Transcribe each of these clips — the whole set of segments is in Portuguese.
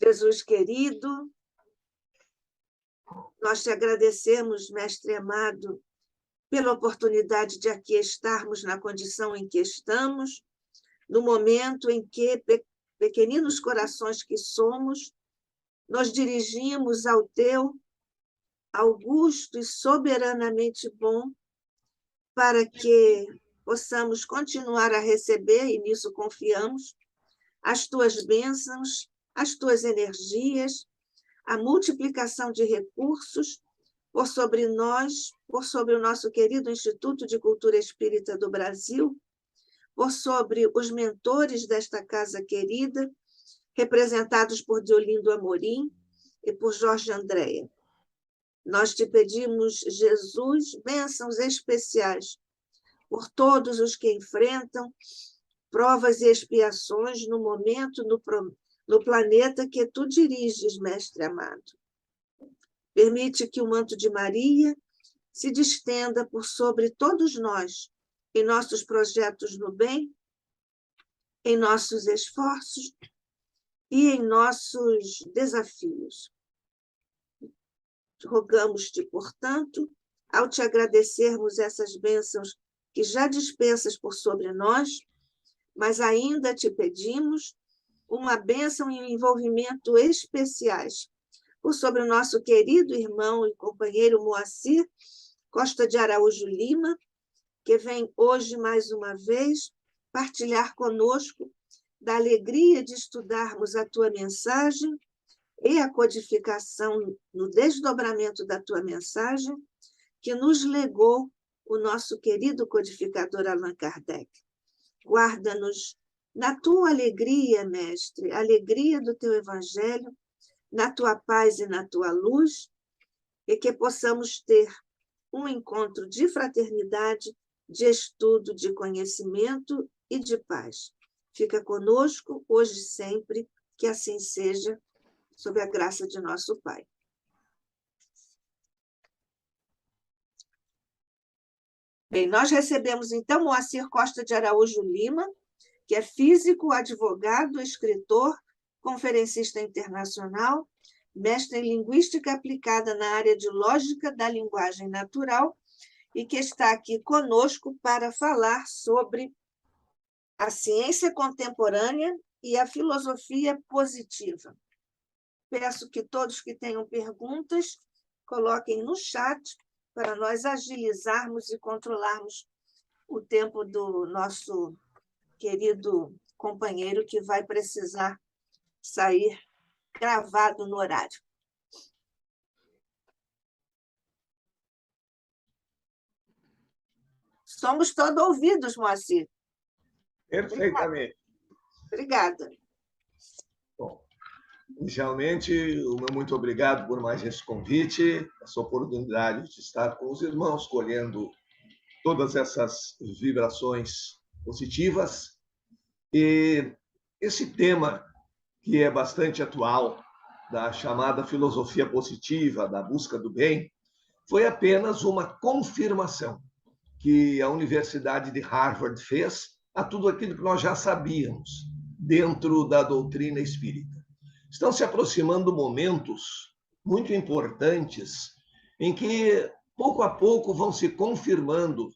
Jesus querido, nós te agradecemos, Mestre amado, pela oportunidade de aqui estarmos na condição em que estamos, no momento em que, pequeninos corações que somos, nos dirigimos ao teu augusto e soberanamente bom, para que possamos continuar a receber, e nisso confiamos, as tuas bênçãos, as tuas energias, a multiplicação de recursos por sobre nós, por sobre o nosso querido Instituto de Cultura Espírita do Brasil, por sobre os mentores desta casa querida, representados por Deolindo Amorim e por Jorge Andréa. Nós te pedimos, Jesus, bênçãos especiais por todos os que enfrentam provas e expiações no momento, no planeta que tu diriges, Mestre amado. Permite que o manto de Maria se distenda por sobre todos nós, em nossos projetos no bem, em nossos esforços e em nossos desafios. Rogamos-te, portanto, ao te agradecermos essas bênçãos que já dispensas por sobre nós, mas ainda te pedimos uma bênção e um envolvimento especiais por sobre o nosso querido irmão e companheiro Moacir Costa de Araújo Lima, que vem hoje, mais uma vez, partilhar conosco da alegria de estudarmos a tua mensagem e a codificação no desdobramento da tua mensagem, que nos legou o nosso querido codificador Allan Kardec. Guarda-nos na tua alegria, Mestre, a alegria do teu Evangelho, na tua paz e na tua luz, e que possamos ter um encontro de fraternidade, de estudo, de conhecimento e de paz. Fica conosco, hoje e sempre, que assim seja, sob a graça de nosso Pai. Bem, nós recebemos, então, Moacir Costa de Araújo Lima, que é físico, advogado, escritor, conferencista internacional, mestre em linguística aplicada na área de lógica da linguagem natural e que está aqui conosco para falar sobre a ciência contemporânea e a filosofia positiva. Peço que todos que tenham perguntas coloquem no chat para nós agilizarmos e controlarmos o tempo do nosso querido companheiro que vai precisar sair gravado no horário. Somos todos ouvidos, Moacir. Perfeitamente. Obrigada. Bom, inicialmente, o meu muito obrigado por mais esse convite, essa oportunidade de estar com os irmãos, colhendo todas essas vibrações positivas. E esse tema, que é bastante atual, da chamada filosofia positiva, da busca do bem, foi apenas uma confirmação que a Universidade de Harvard fez a tudo aquilo que nós já sabíamos dentro da doutrina espírita. Estão se aproximando momentos muito importantes em que, pouco a pouco, vão se confirmando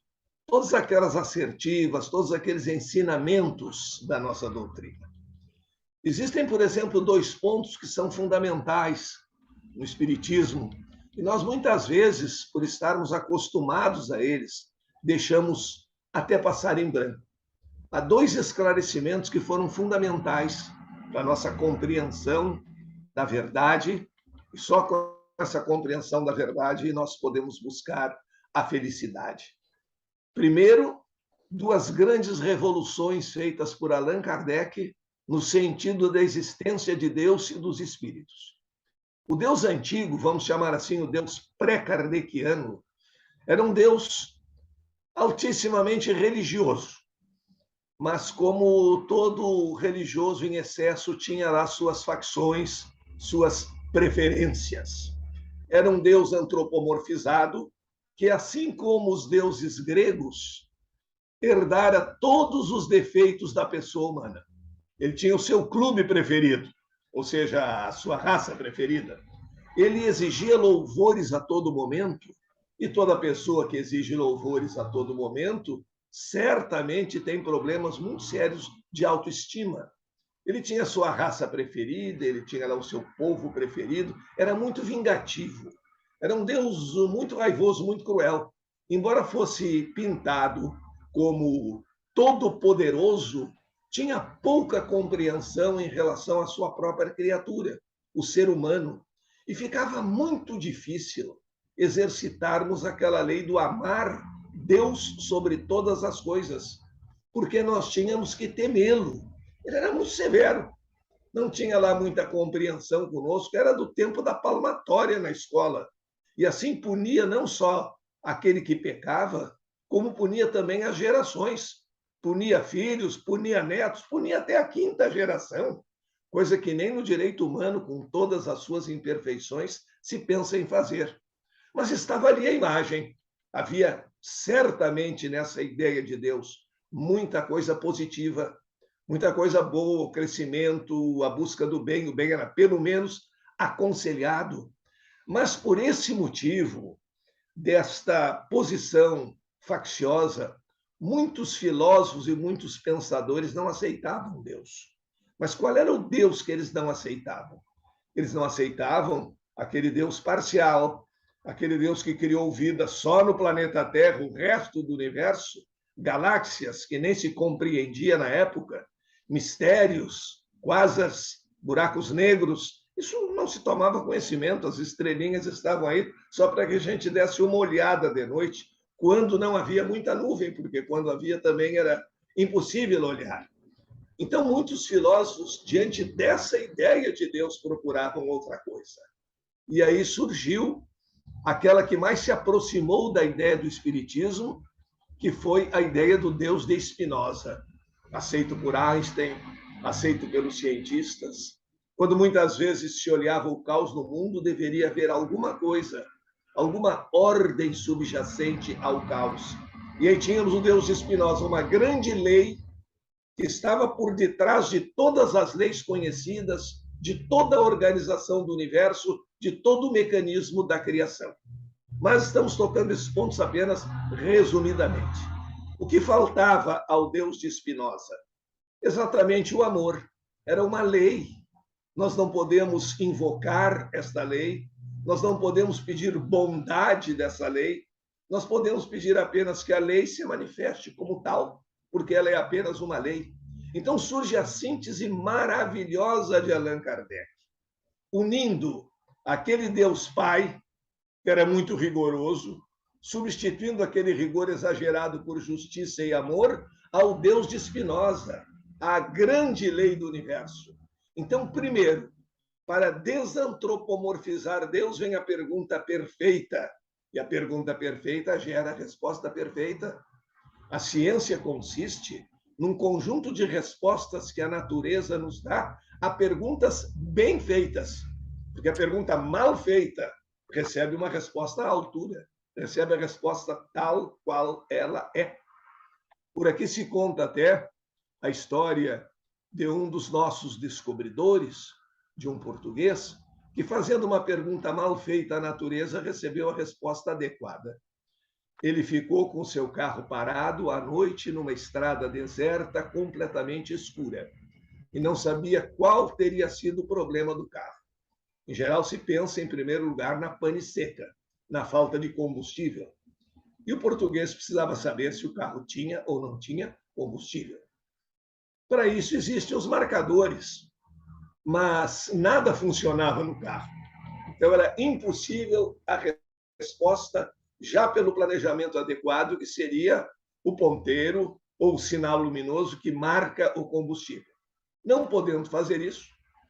todas aquelas assertivas, todos aqueles ensinamentos da nossa doutrina. Existem, por exemplo, 2 pontos que são fundamentais no Espiritismo, e nós, muitas vezes, por estarmos acostumados a eles, deixamos até passar em branco. Há 2 esclarecimentos que foram fundamentais para a nossa compreensão da verdade, e só com essa compreensão da verdade nós podemos buscar a felicidade. Primeiro, 2 grandes revoluções feitas por Allan Kardec no sentido da existência de Deus e dos espíritos. O Deus antigo, vamos chamar assim, o Deus pré-kardeciano, era um Deus altissimamente religioso, mas como todo religioso em excesso tinha lá suas facções, suas preferências. Era um Deus antropomorfizado que, assim como os deuses gregos, herdara todos os defeitos da pessoa humana. Ele tinha o seu clube preferido, ou seja, a sua raça preferida. Ele exigia louvores a todo momento, e toda pessoa que exige louvores a todo momento certamente tem problemas muito sérios de autoestima. Ele tinha a sua raça preferida, ele tinha lá o seu povo preferido, era muito vingativo. Era um Deus muito raivoso, muito cruel. Embora fosse pintado como todo-poderoso, tinha pouca compreensão em relação à sua própria criatura, o ser humano. E ficava muito difícil exercitarmos aquela lei do amar Deus sobre todas as coisas, porque nós tínhamos que temê-lo. Ele era muito severo, não tinha lá muita compreensão conosco, era do tempo da palmatória na escola. E assim punia não só aquele que pecava, como punia também as gerações. Punia filhos, punia netos, punia até a quinta geração, coisa que nem no direito humano, com todas as suas imperfeições, se pensa em fazer. Mas estava ali a imagem. Havia certamente nessa ideia de Deus muita coisa positiva, muita coisa boa, o crescimento, a busca do bem. O bem era pelo menos aconselhado. Mas por esse motivo, desta posição facciosa, muitos filósofos e muitos pensadores não aceitavam Deus. Mas qual era o Deus que eles não aceitavam? Eles não aceitavam aquele Deus parcial, aquele Deus que criou vida só no planeta Terra, o resto do universo, galáxias que nem se compreendia na época, mistérios, quasars, buracos negros. Isso não se tomava conhecimento, as estrelinhas estavam aí só para que a gente desse uma olhada de noite, quando não havia muita nuvem, porque quando havia também era impossível olhar. Então, muitos filósofos, diante dessa ideia de Deus, procuravam outra coisa. E aí surgiu aquela que mais se aproximou da ideia do Espiritismo, que foi a ideia do Deus de Spinoza, aceito por Einstein, aceito pelos cientistas. Quando muitas vezes se olhava o caos no mundo, deveria haver alguma coisa, alguma ordem subjacente ao caos. E aí tínhamos o Deus de Spinoza, uma grande lei que estava por detrás de todas as leis conhecidas, de toda a organização do universo, de todo o mecanismo da criação. Mas estamos tocando esses pontos apenas resumidamente. O que faltava ao Deus de Spinoza? Exatamente o amor. Era uma lei. Nós não podemos invocar esta lei, nós não podemos pedir bondade dessa lei, nós podemos pedir apenas que a lei se manifeste como tal, porque ela é apenas uma lei. Então surge a síntese maravilhosa de Allan Kardec, unindo aquele Deus Pai, que era muito rigoroso, substituindo aquele rigor exagerado por justiça e amor, ao Deus de Spinoza, a grande lei do universo. Então, primeiro, para desantropomorfizar Deus, vem a pergunta perfeita. E a pergunta perfeita gera a resposta perfeita. A ciência consiste num conjunto de respostas que a natureza nos dá a perguntas bem feitas. Porque a pergunta mal feita recebe uma resposta à altura, recebe a resposta tal qual ela é. Por aqui se conta até a história de um dos nossos descobridores, de um português, que, fazendo uma pergunta mal feita à natureza, recebeu a resposta adequada. Ele ficou com seu carro parado à noite numa estrada deserta, completamente escura, e não sabia qual teria sido o problema do carro. Em geral, se pensa, em primeiro lugar, na pane seca, na falta de combustível. E o português precisava saber se o carro tinha ou não tinha combustível. Para isso existem os marcadores, mas nada funcionava no carro. Então era impossível a resposta já pelo planejamento adequado, que seria o ponteiro ou o sinal luminoso que marca o combustível. Não podendo fazer isso,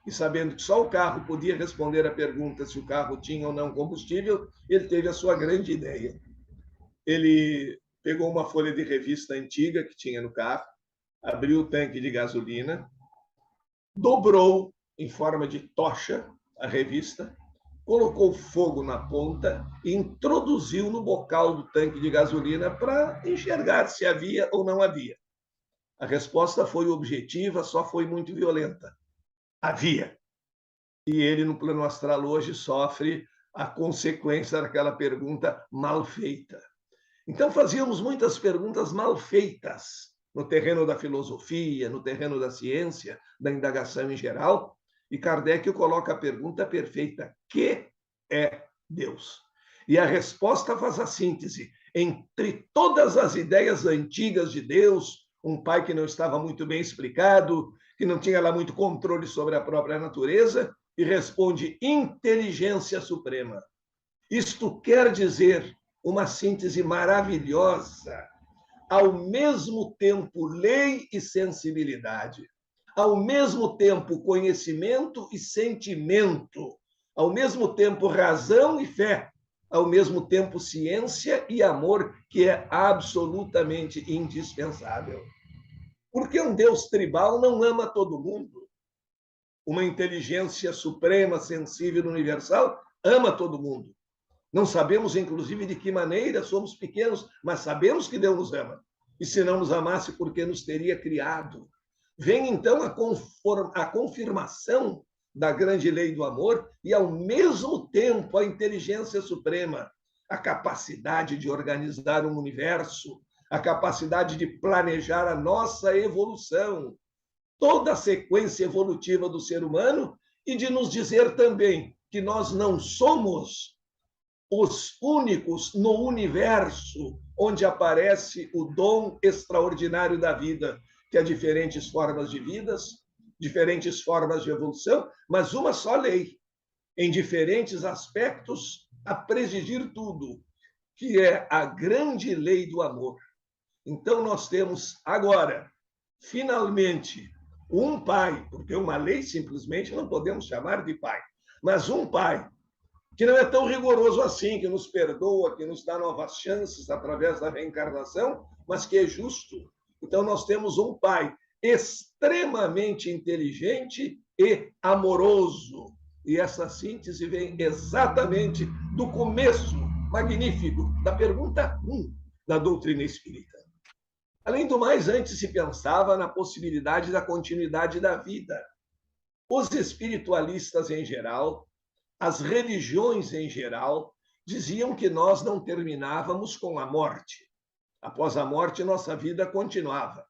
e sabendo que só o carro podia responder a pergunta se o carro tinha ou não combustível, ele teve a sua grande ideia. Ele pegou uma folha de revista antiga que tinha no carro, abriu o tanque de gasolina, dobrou em forma de tocha a revista, colocou fogo na ponta e introduziu no bocal do tanque de gasolina para enxergar se havia ou não havia. A resposta foi objetiva, só foi muito violenta. Havia. E ele, no plano astral, hoje sofre a consequência daquela pergunta mal feita. Então, fazíamos muitas perguntas mal feitas no terreno da filosofia, no terreno da ciência, da indagação em geral, e Kardec coloca a pergunta perfeita: que é Deus? E a resposta faz a síntese entre todas as ideias antigas de Deus, um pai que não estava muito bem explicado, que não tinha lá muito controle sobre a própria natureza, e responde: inteligência suprema. Isto quer dizer uma síntese maravilhosa, ao mesmo tempo lei e sensibilidade, ao mesmo tempo conhecimento e sentimento, ao mesmo tempo razão e fé, ao mesmo tempo ciência e amor, que é absolutamente indispensável. Porque um Deus tribal não ama todo mundo. Uma inteligência suprema, sensível, universal, ama todo mundo. Não sabemos, inclusive, de que maneira somos pequenos, mas sabemos que Deus nos ama. E se não nos amasse, por que nos teria criado? Vem, então, a confirmação da grande lei do amor e, ao mesmo tempo, a inteligência suprema, a capacidade de organizar um universo, a capacidade de planejar a nossa evolução, toda a sequência evolutiva do ser humano e de nos dizer também que nós não somos os únicos no universo onde aparece o dom extraordinário da vida, que há diferentes formas de vidas, diferentes formas de evolução, mas uma só lei, em diferentes aspectos, a presidir tudo, que é a grande lei do amor. Então, nós temos agora, finalmente, um pai, porque uma lei simplesmente não podemos chamar de pai, mas um pai que não é tão rigoroso assim, que nos perdoa, que nos dá novas chances através da reencarnação, mas que é justo. Então, nós temos um pai extremamente inteligente e amoroso. E essa síntese vem exatamente do começo magnífico da pergunta 1 da doutrina espírita. Além do mais, antes se pensava na possibilidade da continuidade da vida. Os espiritualistas em geral, as religiões em geral, diziam que nós não terminávamos com a morte. Após a morte, nossa vida continuava.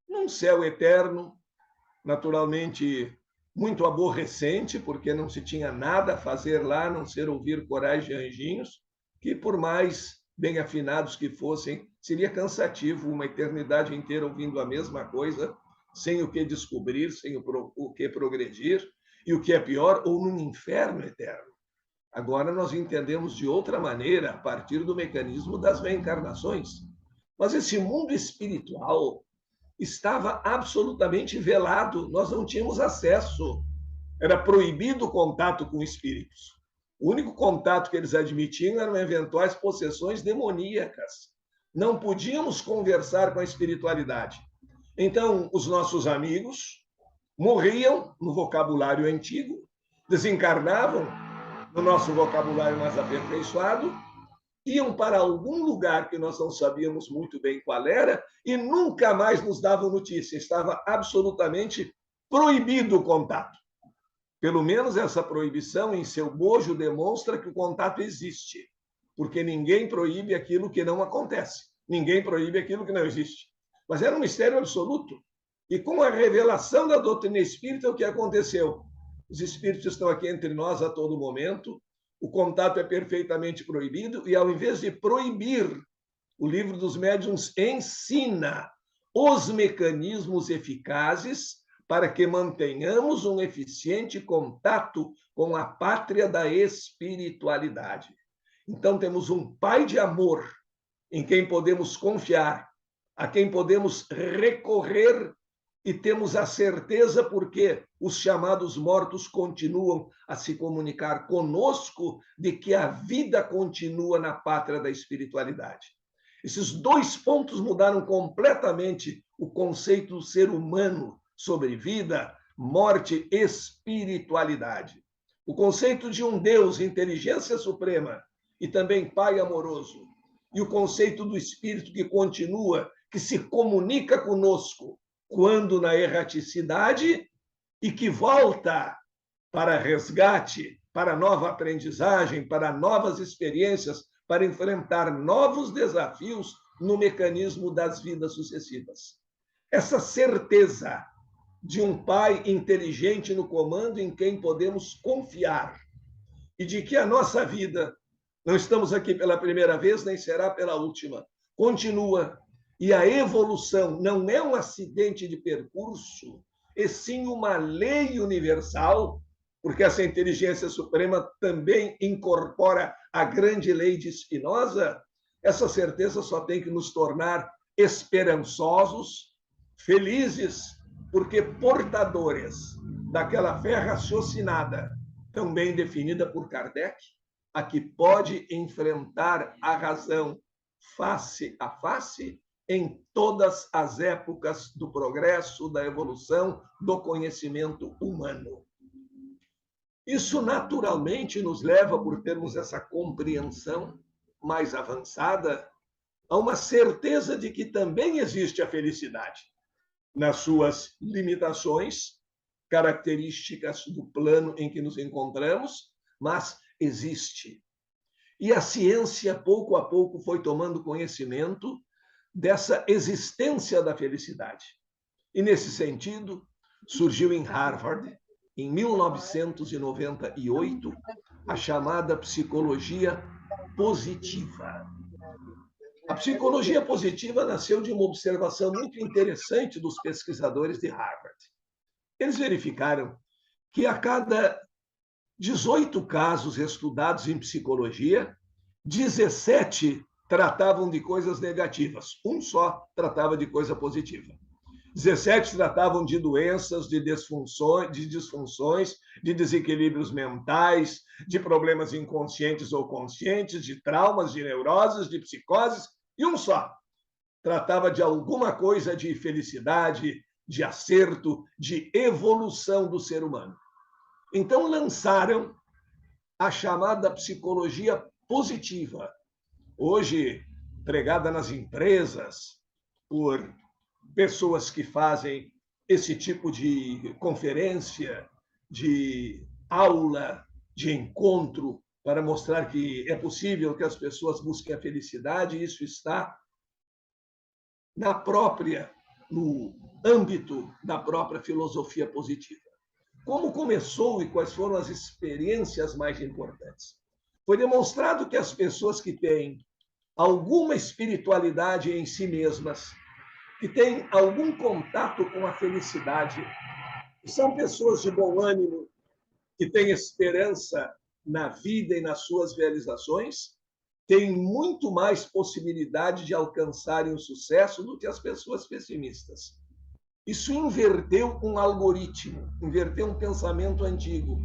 Num céu eterno, naturalmente muito aborrecente, porque não se tinha nada a fazer lá, a não ser ouvir corais de anjinhos, que por mais bem afinados que fossem, seria cansativo uma eternidade inteira ouvindo a mesma coisa, sem o que descobrir, sem o que progredir, e o que é pior, ou num inferno eterno. Agora nós entendemos de outra maneira, a partir do mecanismo das reencarnações. Mas esse mundo espiritual estava absolutamente velado, nós não tínhamos acesso. Era proibido o contato com espíritos. O único contato que eles admitiam eram eventuais possessões demoníacas. Não podíamos conversar com a espiritualidade. Então, os nossos amigos morriam no vocabulário antigo, desencarnavam no nosso vocabulário mais aperfeiçoado, iam para algum lugar que nós não sabíamos muito bem qual era e nunca mais nos davam notícia. Estava absolutamente proibido o contato. Pelo menos essa proibição, em seu bojo, demonstra que o contato existe, porque ninguém proíbe aquilo que não acontece, ninguém proíbe aquilo que não existe. Mas era um mistério absoluto. E com a revelação da doutrina espírita, o que aconteceu? Os espíritos estão aqui entre nós a todo momento, o contato é perfeitamente proibido, e ao invés de proibir, o Livro dos Médiuns ensina os mecanismos eficazes para que mantenhamos um eficiente contato com a pátria da espiritualidade. Então, temos um Pai de amor em quem podemos confiar, a quem podemos recorrer e temos a certeza porque os chamados mortos continuam a se comunicar conosco de que a vida continua na pátria da espiritualidade. Esses dois pontos mudaram completamente o conceito do ser humano sobre vida, morte, espiritualidade. O conceito de um Deus, inteligência suprema e também Pai amoroso, e o conceito do Espírito que continua, que se comunica conosco quando na erraticidade e que volta para resgate, para nova aprendizagem, para novas experiências, para enfrentar novos desafios no mecanismo das vidas sucessivas. Essa certeza de um pai inteligente no comando em quem podemos confiar e de que a nossa vida, não estamos aqui pela primeira vez, nem será pela última, continua. E a evolução não é um acidente de percurso, e sim uma lei universal, porque essa inteligência suprema também incorpora a grande lei de Spinoza. Essa certeza só tem que nos tornar esperançosos, felizes, porque portadores daquela fé raciocinada, também definida por Kardec, a que pode enfrentar a razão face a face em todas as épocas do progresso, da evolução, do conhecimento humano. Isso naturalmente nos leva, por termos essa compreensão mais avançada, a uma certeza de que também existe a felicidade, nas suas limitações, características do plano em que nos encontramos, mas existe. E a ciência, pouco a pouco, foi tomando conhecimento dessa existência da felicidade. E, nesse sentido, surgiu em Harvard, em 1998, a chamada psicologia positiva. A psicologia positiva nasceu de uma observação muito interessante dos pesquisadores de Harvard. Eles verificaram que a cada 18 casos estudados em psicologia, 17 tratavam de coisas negativas, um só tratava de coisa positiva. 17 tratavam de doenças, de disfunções, de desequilíbrios mentais, de problemas inconscientes ou conscientes, de traumas, de neuroses, de psicoses, e um só tratava de alguma coisa de felicidade, de acerto, de evolução do ser humano. Então, lançaram a chamada psicologia positiva, hoje pregada nas empresas por pessoas que fazem esse tipo de conferência, de aula, de encontro, para mostrar que é possível que as pessoas busquem a felicidade, e isso está no âmbito da própria filosofia positiva. Como começou e quais foram as experiências mais importantes? Foi demonstrado que as pessoas que têm alguma espiritualidade em si mesmas, que têm algum contato com a felicidade, são pessoas de bom ânimo, que têm esperança na vida e nas suas realizações, têm muito mais possibilidade de alcançarem o sucesso do que as pessoas pessimistas. Isso inverteu um algoritmo, inverteu um pensamento antigo,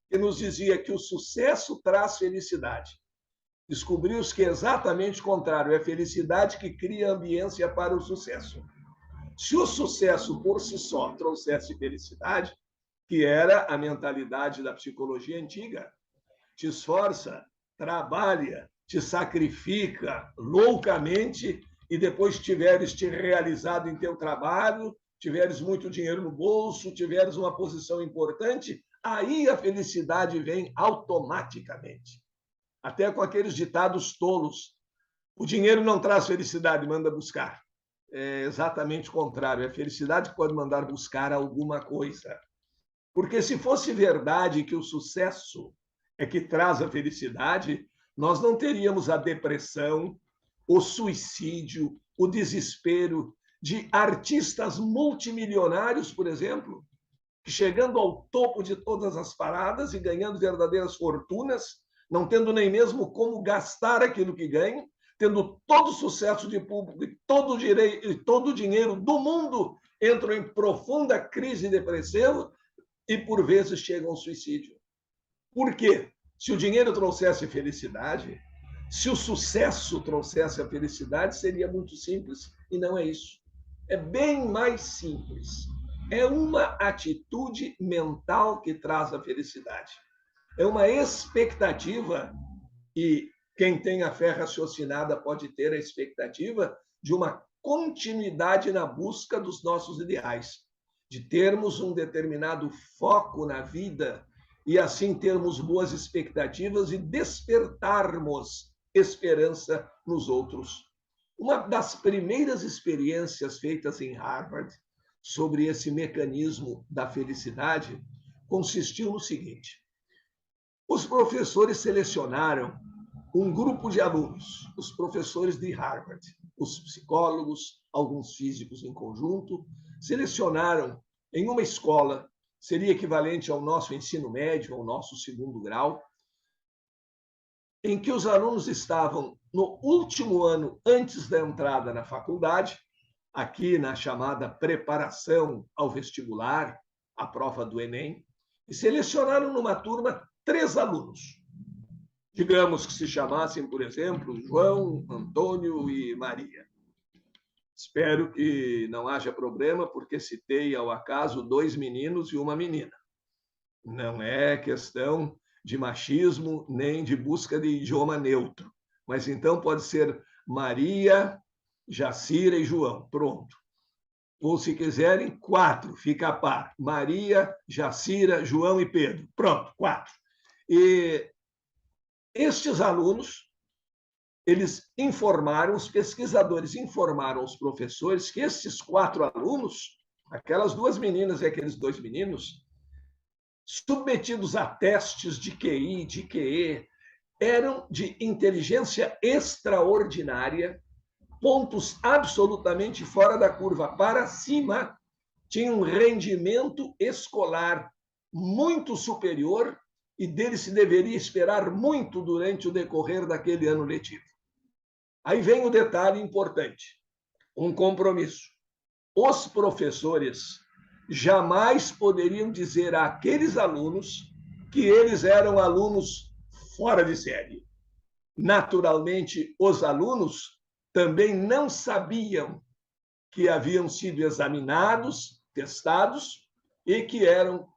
que nos dizia que o sucesso traz felicidade. Descobriu-se que é exatamente o contrário, é a felicidade que cria ambiência para o sucesso. Se o sucesso por si só trouxesse felicidade, que era a mentalidade da psicologia antiga, te esforça, trabalha, te sacrifica loucamente e depois tiveres te realizado em teu trabalho, tiveres muito dinheiro no bolso, tiveres uma posição importante, aí a felicidade vem automaticamente. Até com aqueles ditados tolos. O dinheiro não traz felicidade, manda buscar. É exatamente o contrário. É a felicidade que pode mandar buscar alguma coisa. Porque se fosse verdade que o sucesso é que traz a felicidade, nós não teríamos a depressão, o suicídio, o desespero de artistas multimilionários, por exemplo, que chegando ao topo de todas as paradas e ganhando verdadeiras fortunas, não tendo nem mesmo como gastar aquilo que ganham, tendo todo o sucesso de público e todo o dinheiro do mundo, entram em profunda crise depressiva e, por vezes, chegam ao suicídio. Por quê? Se o dinheiro trouxesse felicidade, se o sucesso trouxesse a felicidade, seria muito simples, e não é isso. É bem mais simples. É uma atitude mental que traz a felicidade. É uma expectativa, e quem tem a fé raciocinada pode ter a expectativa de uma continuidade na busca dos nossos ideais, de termos um determinado foco na vida e assim termos boas expectativas e despertarmos esperança nos outros. Uma das primeiras experiências feitas em Harvard sobre esse mecanismo da felicidade consistiu no seguinte: os professores selecionaram um grupo de alunos, os professores de Harvard, os psicólogos, alguns físicos em conjunto, selecionaram em uma escola, seria equivalente ao nosso ensino médio, ao nosso segundo grau, em que os alunos estavam no último ano antes da entrada na faculdade, aqui na chamada preparação ao vestibular, a prova do Enem, e selecionaram numa turma 3 alunos. Digamos que se chamassem, por exemplo, João, Antônio e Maria. Espero que não haja problema, porque citei ao acaso 2 meninos e uma menina. Não é questão de machismo nem de busca de idioma neutro. Mas então pode ser Maria, Jacira e João. Pronto. Ou, se quiserem, 4, fica a par. Maria, Jacira, João e Pedro. Pronto, 4. E estes alunos, eles informaram, os pesquisadores informaram aos professores que esses 4 alunos, aquelas 2 meninas e aqueles 2 meninos, submetidos a testes de QI, de QE, eram de inteligência extraordinária, pontos absolutamente fora da curva para cima, tinham um rendimento escolar muito superior e dele se deveria esperar muito durante o decorrer daquele ano letivo. Aí vem o detalhe importante, um compromisso. Os professores jamais poderiam dizer àqueles alunos que eles eram alunos fora de série. Naturalmente, os alunos também não sabiam que haviam sido examinados, testados e que eram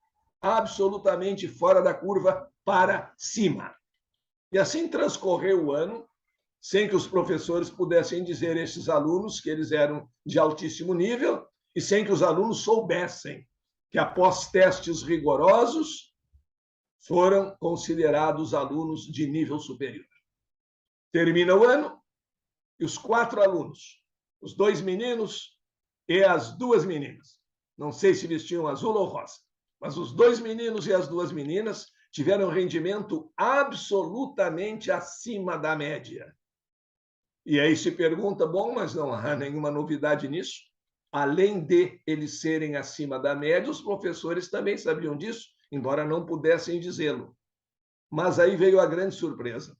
absolutamente fora da curva para cima. E assim transcorreu o ano, sem que os professores pudessem dizer a esses alunos que eles eram de altíssimo nível e sem que os alunos soubessem que, após testes rigorosos, foram considerados alunos de nível superior. Termina o ano e os 4 alunos, os 2 meninos e as 2 meninas, não sei se vestiam azul ou rosa, mas os 2 meninos e as 2 meninas tiveram rendimento absolutamente acima da média. E aí se pergunta, bom, mas não há nenhuma novidade nisso? Além de eles serem acima da média, os professores também sabiam disso, embora não pudessem dizê-lo. Mas aí veio a grande surpresa.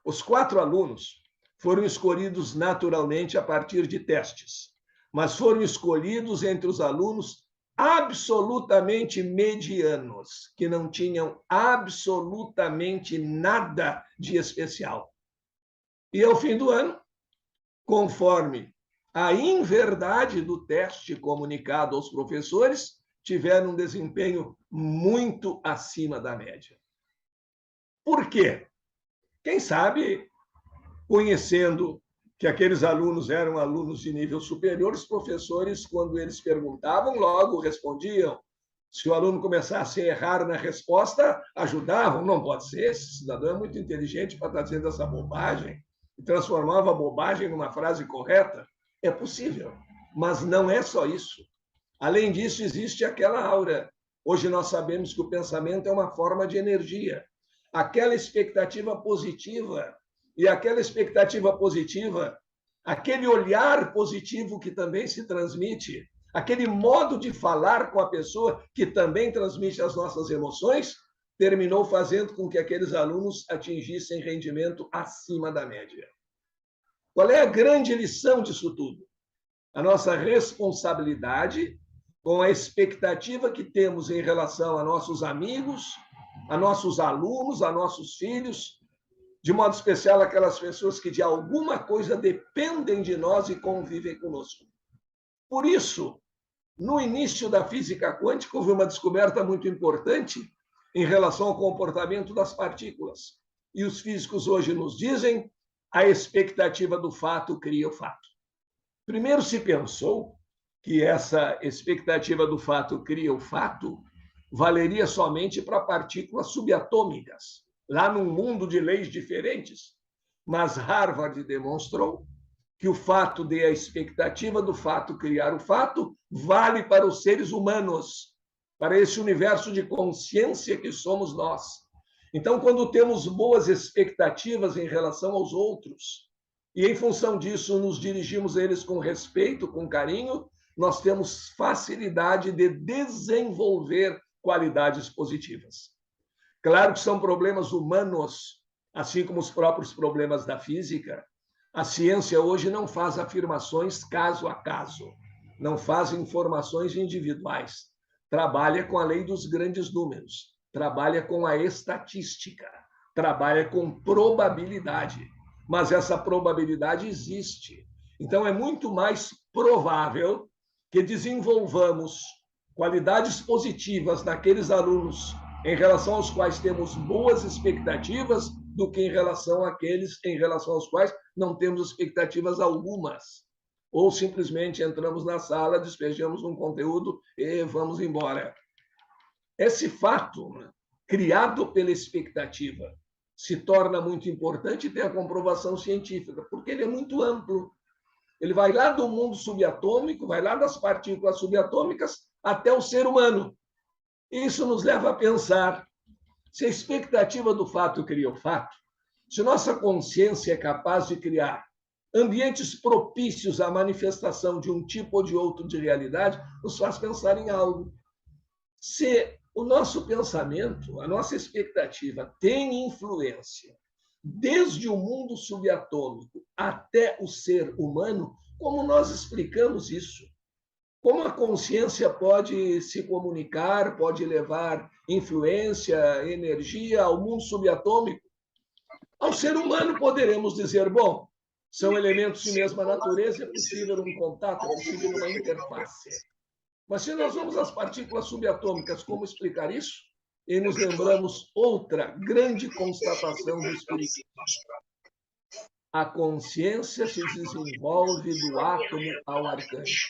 Os 4 alunos foram escolhidos naturalmente a partir de testes, mas foram escolhidos entre os alunos absolutamente medianos, que não tinham absolutamente nada de especial. E ao fim do ano, conforme a inverdade do teste comunicado aos professores, tiveram um desempenho muito acima da média. Por quê? Quem sabe, conhecendo que aqueles alunos eram alunos de nível superior, os professores, quando eles perguntavam, logo respondiam. Se o aluno começasse a errar na resposta, ajudavam. Não pode ser, esse cidadão é muito inteligente para estar dizendo essa bobagem, e transformava a bobagem numa frase correta. É possível, mas não é só isso. Além disso, existe aquela aura. Hoje nós sabemos que o pensamento é uma forma de energia. Aquela expectativa positiva, e aquela expectativa positiva, aquele olhar positivo que também se transmite, aquele modo de falar com a pessoa que também transmite as nossas emoções, terminou fazendo com que aqueles alunos atingissem rendimento acima da média. Qual é a grande lição disso tudo? A nossa responsabilidade com a expectativa que temos em relação a nossos amigos, a nossos alunos, a nossos filhos, de modo especial aquelas pessoas que de alguma coisa dependem de nós e convivem conosco. Por isso, no início da física quântica, houve uma descoberta muito importante em relação ao comportamento das partículas. E os físicos hoje nos dizem: a expectativa do fato cria o fato. Primeiro se pensou que essa expectativa do fato cria o fato valeria somente para partículas subatômicas, lá num mundo de leis diferentes. Mas Harvard demonstrou que o fato de a expectativa do fato criar o fato vale para os seres humanos, para esse universo de consciência que somos nós. Então, quando temos boas expectativas em relação aos outros, e em função disso nos dirigimos a eles com respeito, com carinho, nós temos facilidade de desenvolver qualidades positivas. Claro que são problemas humanos, assim como os próprios problemas da física. A ciência hoje não faz afirmações caso a caso, não faz informações individuais. Trabalha com a lei dos grandes números, trabalha com a estatística, trabalha com probabilidade. Mas essa probabilidade existe. Então, é muito mais provável que desenvolvamos qualidades positivas naqueles alunos em relação aos quais temos boas expectativas do que em relação àqueles em relação aos quais não temos expectativas algumas. Ou simplesmente entramos na sala, despejamos um conteúdo e vamos embora. Esse fato, criado pela expectativa, se torna muito importante ter a comprovação científica, porque ele é muito amplo. Ele vai lá do mundo subatômico, vai lá das partículas subatômicas até o ser humano. Isso nos leva a pensar, se a expectativa do fato cria o fato, se nossa consciência é capaz de criar ambientes propícios à manifestação de um tipo ou de outro de realidade, nos faz pensar em algo. Se o nosso pensamento, a nossa expectativa tem influência desde o mundo subatômico até o ser humano, como nós explicamos isso? Como a consciência pode se comunicar, pode levar influência, energia ao mundo subatômico? Ao ser humano poderemos dizer, bom, são elementos de mesma natureza, é possível um contato, é possível uma interface. Mas se nós vamos às partículas subatômicas, como explicar isso? E nos lembramos outra grande constatação do Espírito. A consciência se desenvolve do átomo ao arcanjo.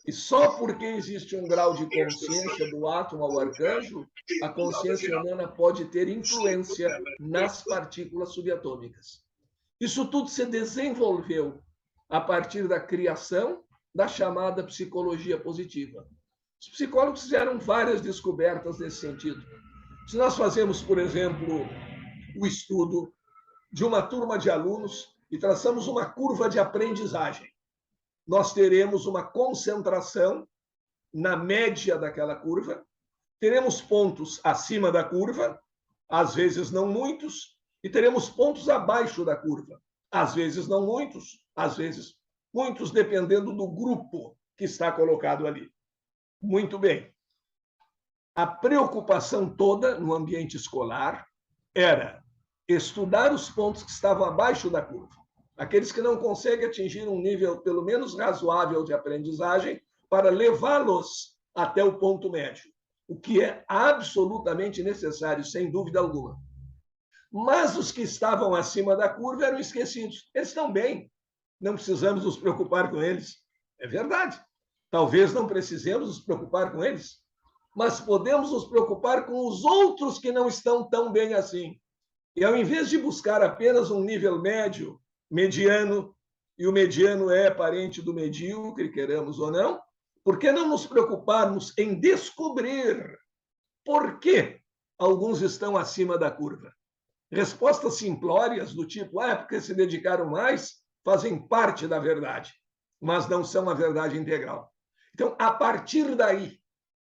E só porque existe um grau de consciência do átomo ao arcanjo, a consciência humana pode ter influência nas partículas subatômicas. Isso tudo se desenvolveu a partir da criação da chamada psicologia positiva. Os psicólogos fizeram várias descobertas nesse sentido. Se nós fazemos, por exemplo, o estudo de uma turma de alunos e traçamos uma curva de aprendizagem, nós teremos uma concentração na média daquela curva, teremos pontos acima da curva, às vezes não muitos, e teremos pontos abaixo da curva, às vezes não muitos, às vezes muitos, dependendo do grupo que está colocado ali. Muito bem. A preocupação toda no ambiente escolar era estudar os pontos que estavam abaixo da curva, aqueles que não conseguem atingir um nível pelo menos razoável de aprendizagem, para levá-los até o ponto médio, o que é absolutamente necessário, sem dúvida alguma. Mas os que estavam acima da curva eram esquecidos. Eles estão bem, não precisamos nos preocupar com eles. É verdade. Talvez não precisemos nos preocupar com eles, mas podemos nos preocupar com os outros que não estão tão bem assim. E ao invés de buscar apenas um nível médio, mediano, e o mediano é parente do medíocre, queremos ou não, por que não nos preocuparmos em descobrir por que alguns estão acima da curva? Respostas simplórias do tipo, é porque se dedicaram mais, fazem parte da verdade, mas não são a verdade integral. Então, a partir daí,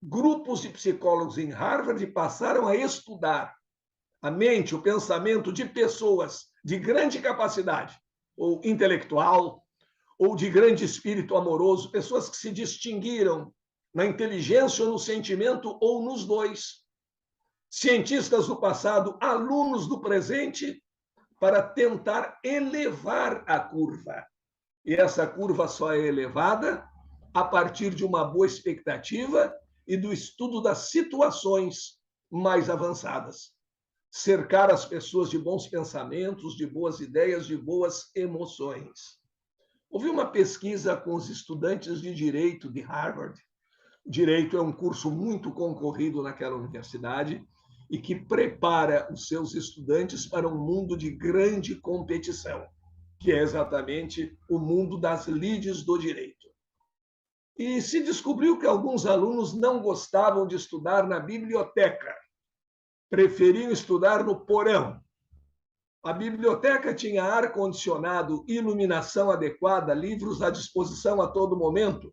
grupos de psicólogos em Harvard passaram a estudar a mente, o pensamento de pessoas de grande capacidade, ou intelectual, ou de grande espírito amoroso, pessoas que se distinguiram na inteligência ou no sentimento, ou nos dois. Cientistas do passado, alunos do presente, para tentar elevar a curva. E essa curva só é elevada a partir de uma boa expectativa e do estudo das situações mais avançadas. Cercar as pessoas de bons pensamentos, de boas ideias, de boas emoções. Houve uma pesquisa com os estudantes de Direito de Harvard. Direito é um curso muito concorrido naquela universidade e que prepara os seus estudantes para um mundo de grande competição, que é exatamente o mundo das lides do direito. E se descobriu que alguns alunos não gostavam de estudar na biblioteca, preferiam estudar no porão. A biblioteca tinha ar-condicionado, iluminação adequada, livros à disposição a todo momento.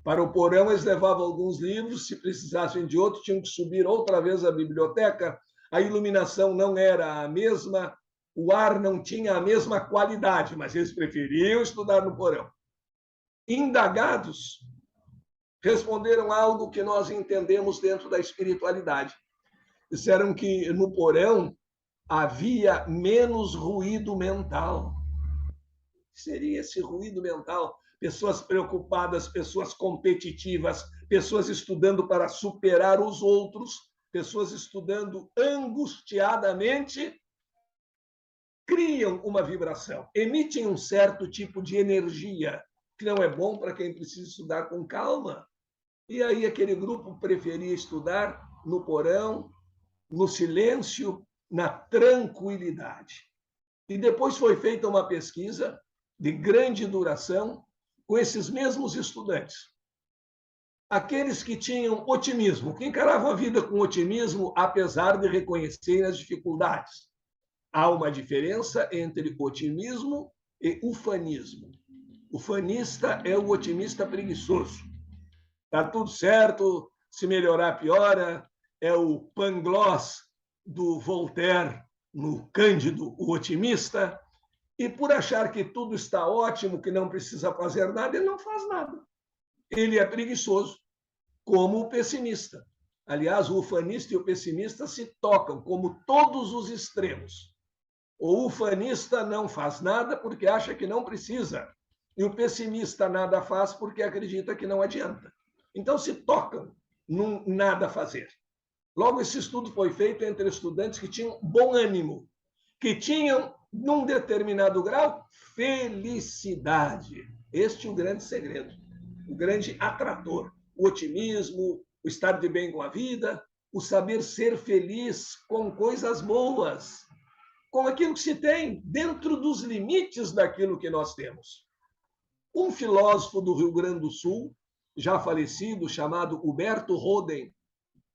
Para o porão, eles levavam alguns livros, se precisassem de outro, tinham que subir outra vez à biblioteca. A iluminação não era a mesma, o ar não tinha a mesma qualidade, mas eles preferiam estudar no porão. Indagados, responderam algo que nós entendemos dentro da espiritualidade. Disseram que no porão havia menos ruído mental. O que seria esse ruído mental? Pessoas preocupadas, pessoas competitivas, pessoas estudando para superar os outros, pessoas estudando angustiadamente, criam uma vibração, emitem um certo tipo de energia, que não é bom para quem precisa estudar com calma. E aí aquele grupo preferia estudar no porão, no silêncio, na tranquilidade. E depois foi feita uma pesquisa de grande duração com esses mesmos estudantes. Aqueles que tinham otimismo, que encaravam a vida com otimismo, apesar de reconhecerem as dificuldades. Há uma diferença entre otimismo e ufanismo. O ufanista é o otimista preguiçoso. Está tudo certo, se melhorar piora, é o Pangloss do Voltaire no Cândido, o otimista, e por achar que tudo está ótimo, que não precisa fazer nada, ele não faz nada. Ele é preguiçoso, como o pessimista. Aliás, o ufanista e o pessimista se tocam como todos os extremos. O ufanista não faz nada porque acha que não precisa, e o pessimista nada faz porque acredita que não adianta. Então se tocam num nada fazer. Logo, esse estudo foi feito entre estudantes que tinham bom ânimo, que tinham, num determinado grau, felicidade. Este é o grande segredo, o grande atrator. O otimismo, o estar de bem com a vida, o saber ser feliz com coisas boas, com aquilo que se tem, dentro dos limites daquilo que nós temos. Um filósofo do Rio Grande do Sul, já falecido, chamado Huberto Roden,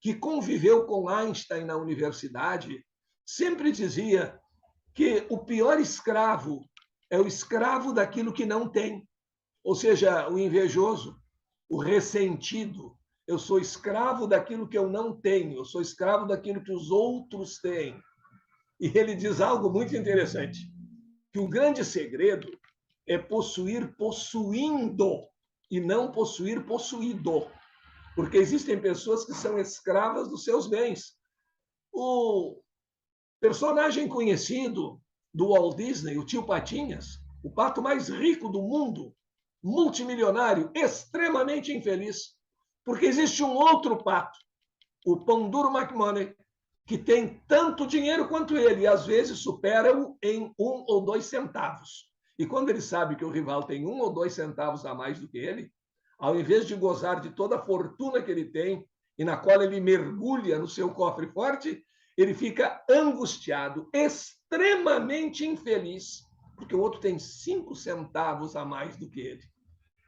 que conviveu com Einstein na universidade, sempre dizia que o pior escravo é o escravo daquilo que não tem. Ou seja, o invejoso, o ressentido. Eu sou escravo daquilo que eu não tenho, eu sou escravo daquilo que os outros têm. E ele diz algo muito interessante, que o grande segredo é possuir possuindo e não possuir possuído. Porque existem pessoas que são escravas dos seus bens. O personagem conhecido do Walt Disney, o tio Patinhas, o pato mais rico do mundo, multimilionário, extremamente infeliz, porque existe um outro pato, o Pão Duro McMoney, que tem tanto dinheiro quanto ele, e às vezes supera-o em 1 ou 2 centavos. E quando ele sabe que o rival tem 1 ou 2 centavos a mais do que ele, ao invés de gozar de toda a fortuna que ele tem e na qual ele mergulha no seu cofre forte, ele fica angustiado, extremamente infeliz, porque o outro tem 5 centavos a mais do que ele.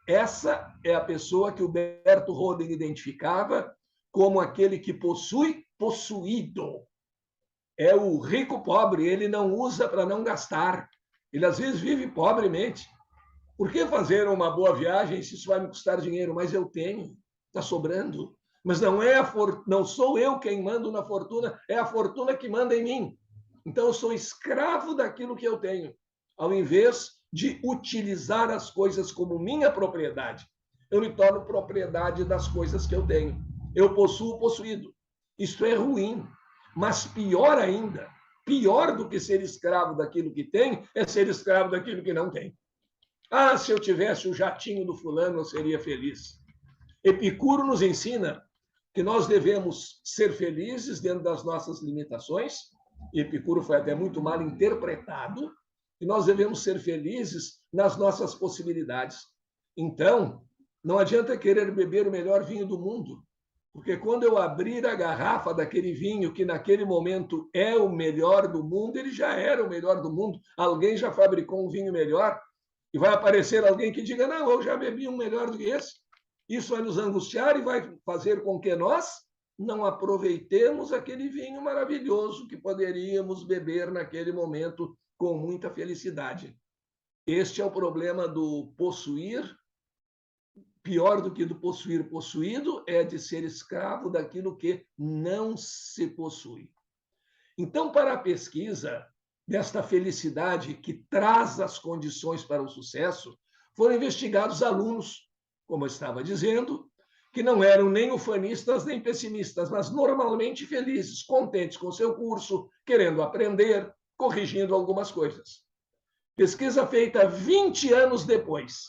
Essa é a pessoa que o Huberto Roden identificava como aquele que possui possuído. É o rico pobre, ele não usa para não gastar. Ele às vezes vive pobremente. Por que fazer uma boa viagem se isso vai me custar dinheiro? Mas eu tenho, está sobrando. Mas não sou eu quem mando na fortuna, é a fortuna que manda em mim. Então eu sou escravo daquilo que eu tenho, ao invés de utilizar as coisas como minha propriedade. Eu me torno propriedade das coisas que eu tenho. Eu possuo o possuído. Isto é ruim, mas pior ainda, pior do que ser escravo daquilo que tem, é ser escravo daquilo que não tem. Ah, se eu tivesse o jatinho do fulano, eu seria feliz. Epicuro nos ensina que nós devemos ser felizes dentro das nossas limitações. Epicuro foi até muito mal interpretado. e nós devemos ser felizes nas nossas possibilidades. Então, não adianta querer beber o melhor vinho do mundo, porque quando eu abrir a garrafa daquele vinho, que naquele momento é o melhor do mundo, ele já era o melhor do mundo, alguém já fabricou um vinho melhor, e vai aparecer alguém que diga, não, eu já bebi um melhor do que esse. Isso vai nos angustiar e vai fazer com que nós não aproveitemos aquele vinho maravilhoso que poderíamos beber naquele momento com muita felicidade. Este é o problema do possuir. Pior do que do possuir possuído é de ser escravo daquilo que não se possui. Então, para a pesquisa desta felicidade que traz as condições para o sucesso, foram investigados alunos, como eu estava dizendo, que não eram nem ufanistas nem pessimistas, mas normalmente felizes, contentes com seu curso, querendo aprender, corrigindo algumas coisas. Pesquisa feita 20 anos depois.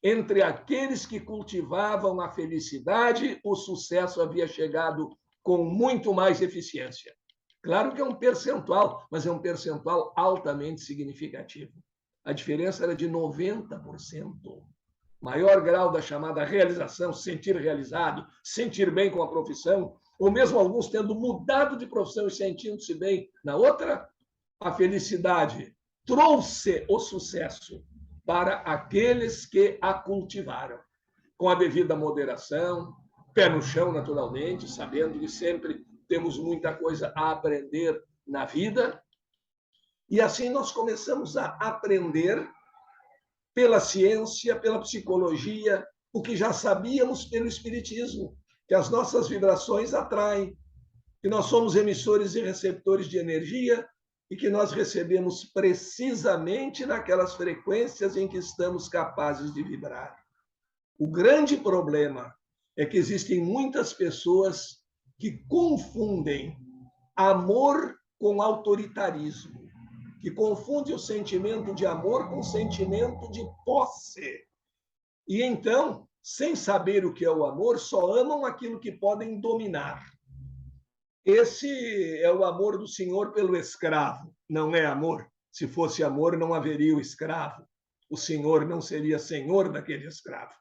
Entre aqueles que cultivavam a felicidade, o sucesso havia chegado com muito mais eficiência. Claro que é um percentual, mas é um percentual altamente significativo. A diferença era de 90%. Maior grau da chamada realização, se sentir realizado, sentir bem com a profissão, ou mesmo alguns tendo mudado de profissão e sentindo-se bem na outra, a felicidade trouxe o sucesso para aqueles que a cultivaram, com a devida moderação, pé no chão, naturalmente, sabendo que sempre temos muita coisa a aprender na vida. E assim nós começamos a aprender pela ciência, pela psicologia, o que já sabíamos pelo espiritismo, que as nossas vibrações atraem, que nós somos emissores e receptores de energia, e que nós recebemos precisamente naquelas frequências em que estamos capazes de vibrar. O grande problema é que existem muitas pessoas que confundem amor com autoritarismo, que confundem o sentimento de amor com o sentimento de posse. E então, sem saber o que é o amor, só amam aquilo que podem dominar. Esse é o amor do senhor pelo escravo, não é amor. Se fosse amor, não haveria o escravo. O senhor não seria senhor daquele escravo.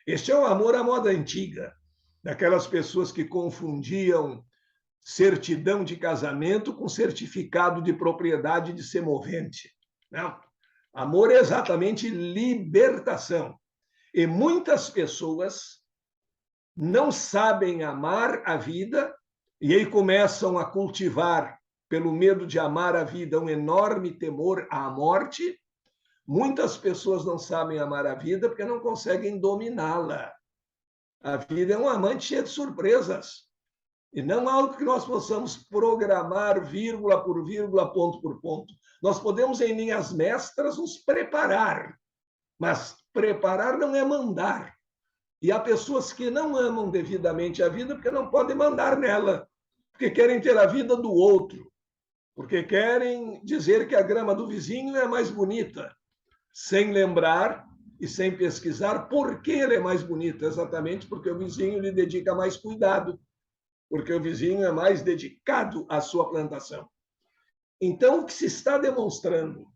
Este é o amor à moda antiga, daquelas pessoas que confundiam certidão de casamento com certificado de propriedade de semovente. Não. Amor é exatamente libertação. E muitas pessoas não sabem amar a vida e aí começam a cultivar, pelo medo de amar a vida, um enorme temor à morte. Muitas pessoas não sabem amar a vida porque não conseguem dominá-la. A vida é um amante cheio de surpresas. E não algo que nós possamos programar vírgula por vírgula, ponto por ponto. Nós podemos, em linhas mestras, nos preparar. Mas preparar não é mandar. E há pessoas que não amam devidamente a vida porque não podem mandar nela, porque querem ter a vida do outro, porque querem dizer que a grama do vizinho é mais bonita, sem lembrar e sem pesquisar por que ela é mais bonita, exatamente porque o vizinho lhe dedica mais cuidado, porque o vizinho é mais dedicado à sua plantação. Então, o que se está demonstrando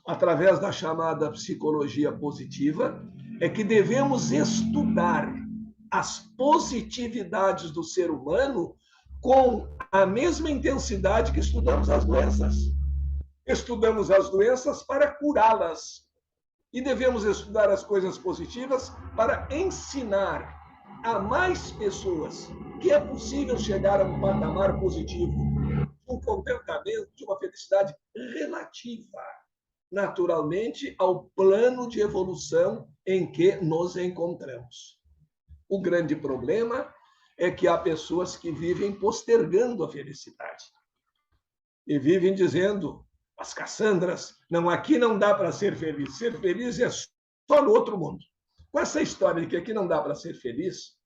através da chamada psicologia positiva é que devemos estudar as positividades do ser humano com a mesma intensidade que estudamos as doenças. Estudamos as doenças para curá-las e devemos estudar as coisas positivas para ensinar a mais pessoas que é possível chegar a um patamar positivo, um contentamento, de uma felicidade relativa, naturalmente, ao plano de evolução em que nos encontramos. O grande problema é que há pessoas que vivem postergando a felicidade. E vivem dizendo, as Cassandras, não, aqui não dá para ser feliz. Ser feliz é só no outro mundo. Com essa história de que aqui não dá para ser feliz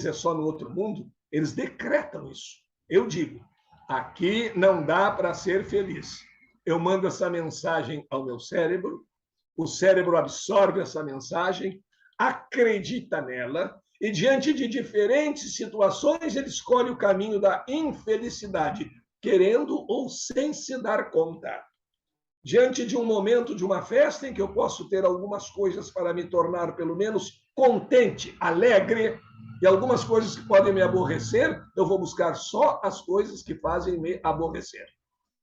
é só no outro mundo, eles decretam isso. Eu digo, aqui não dá para ser feliz. Eu mando essa mensagem ao meu cérebro, o cérebro absorve essa mensagem, acredita nela, e diante de diferentes situações, ele escolhe o caminho da infelicidade, querendo ou sem se dar conta. diante de um momento de uma festa em que eu posso ter algumas coisas para me tornar, pelo menos, contente, alegre, e algumas coisas que podem me aborrecer, eu vou buscar só as coisas que fazem me aborrecer.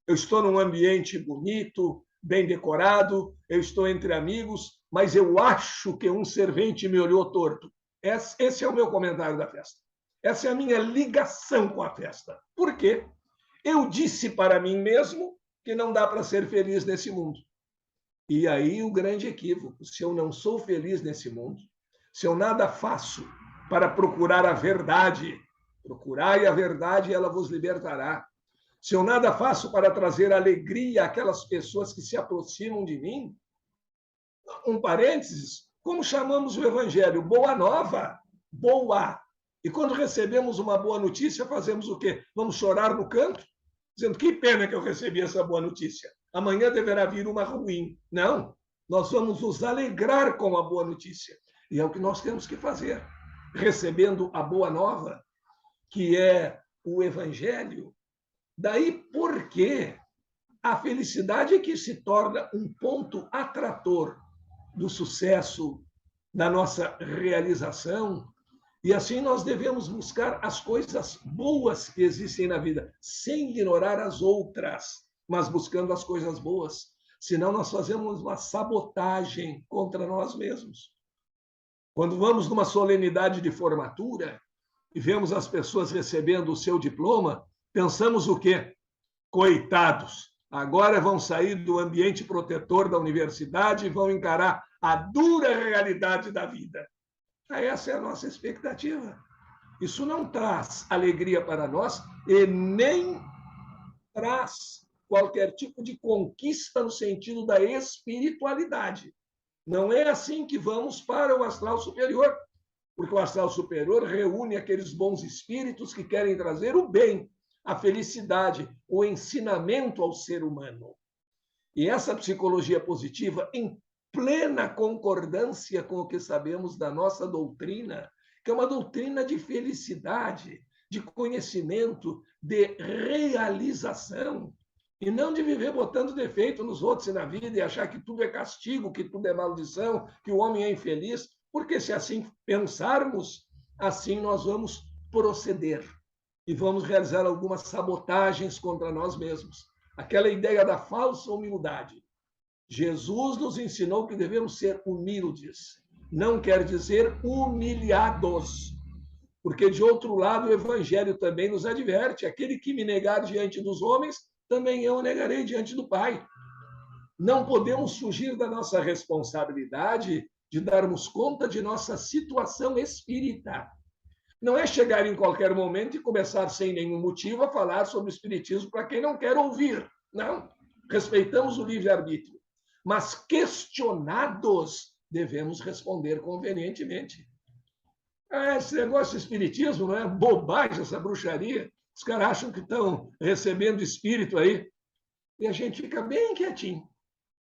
Eu estou num ambiente bonito, bem decorado, eu estou entre amigos, mas eu acho que um servente me olhou torto. Esse é o meu comentário da festa. Essa é a minha ligação com a festa. Por quê? Eu disse para mim mesmo que não dá para ser feliz nesse mundo. E aí o grande equívoco: se eu não sou feliz nesse mundo, se eu nada faço para procurar a verdade, procurai a verdade e ela vos libertará. Se eu nada faço para trazer alegria àquelas pessoas que se aproximam de mim, um parênteses, como chamamos o evangelho? Boa nova, boa. E quando recebemos uma boa notícia, fazemos o quê? Vamos chorar no canto? Dizendo, que pena que eu recebi essa boa notícia. Amanhã deverá vir uma ruim. Não, nós vamos nos alegrar com a boa notícia. E é o que nós temos que fazer. Recebendo a boa nova, que é o evangelho. Daí porque a felicidade é que se torna um ponto atrator do sucesso, da nossa realização. E assim nós devemos buscar as coisas boas que existem na vida, sem ignorar as outras, mas buscando as coisas boas. Senão nós fazemos uma sabotagem contra nós mesmos. Quando vamos numa solenidade de formatura e vemos as pessoas recebendo o seu diploma, pensamos o quê? Coitados, agora vão sair do ambiente protetor da universidade e vão encarar a dura realidade da vida. Essa é a nossa expectativa. Isso não traz alegria para nós e nem traz qualquer tipo de conquista no sentido da espiritualidade. Não é assim que vamos para o astral superior, porque o astral superior reúne aqueles bons espíritos que querem trazer o bem, a felicidade, o ensinamento ao ser humano. E essa psicologia positiva, em plena concordância com o que sabemos da nossa doutrina, que é uma doutrina de felicidade, de conhecimento, de realização, e não de viver botando defeito nos outros e na vida e achar que tudo é castigo, que tudo é maldição, que o homem é infeliz, porque se assim pensarmos, assim nós vamos proceder e vamos realizar algumas sabotagens contra nós mesmos. Aquela ideia da falsa humildade. Jesus nos ensinou que devemos ser humildes. Não quer dizer humilhados. Porque, de outro lado, o Evangelho também nos adverte: aquele que me negar diante dos homens, também eu o negarei diante do Pai. Não podemos fugir da nossa responsabilidade de darmos conta de nossa situação espírita. Não é chegar em qualquer momento e começar sem nenhum motivo a falar sobre o espiritismo para quem não quer ouvir. Não. Respeitamos o livre-arbítrio. Mas questionados, devemos responder convenientemente. Esse negócio de espiritismo não é bobagem, essa bruxaria. Os caras acham que estão recebendo espírito aí. E a gente fica bem quietinho.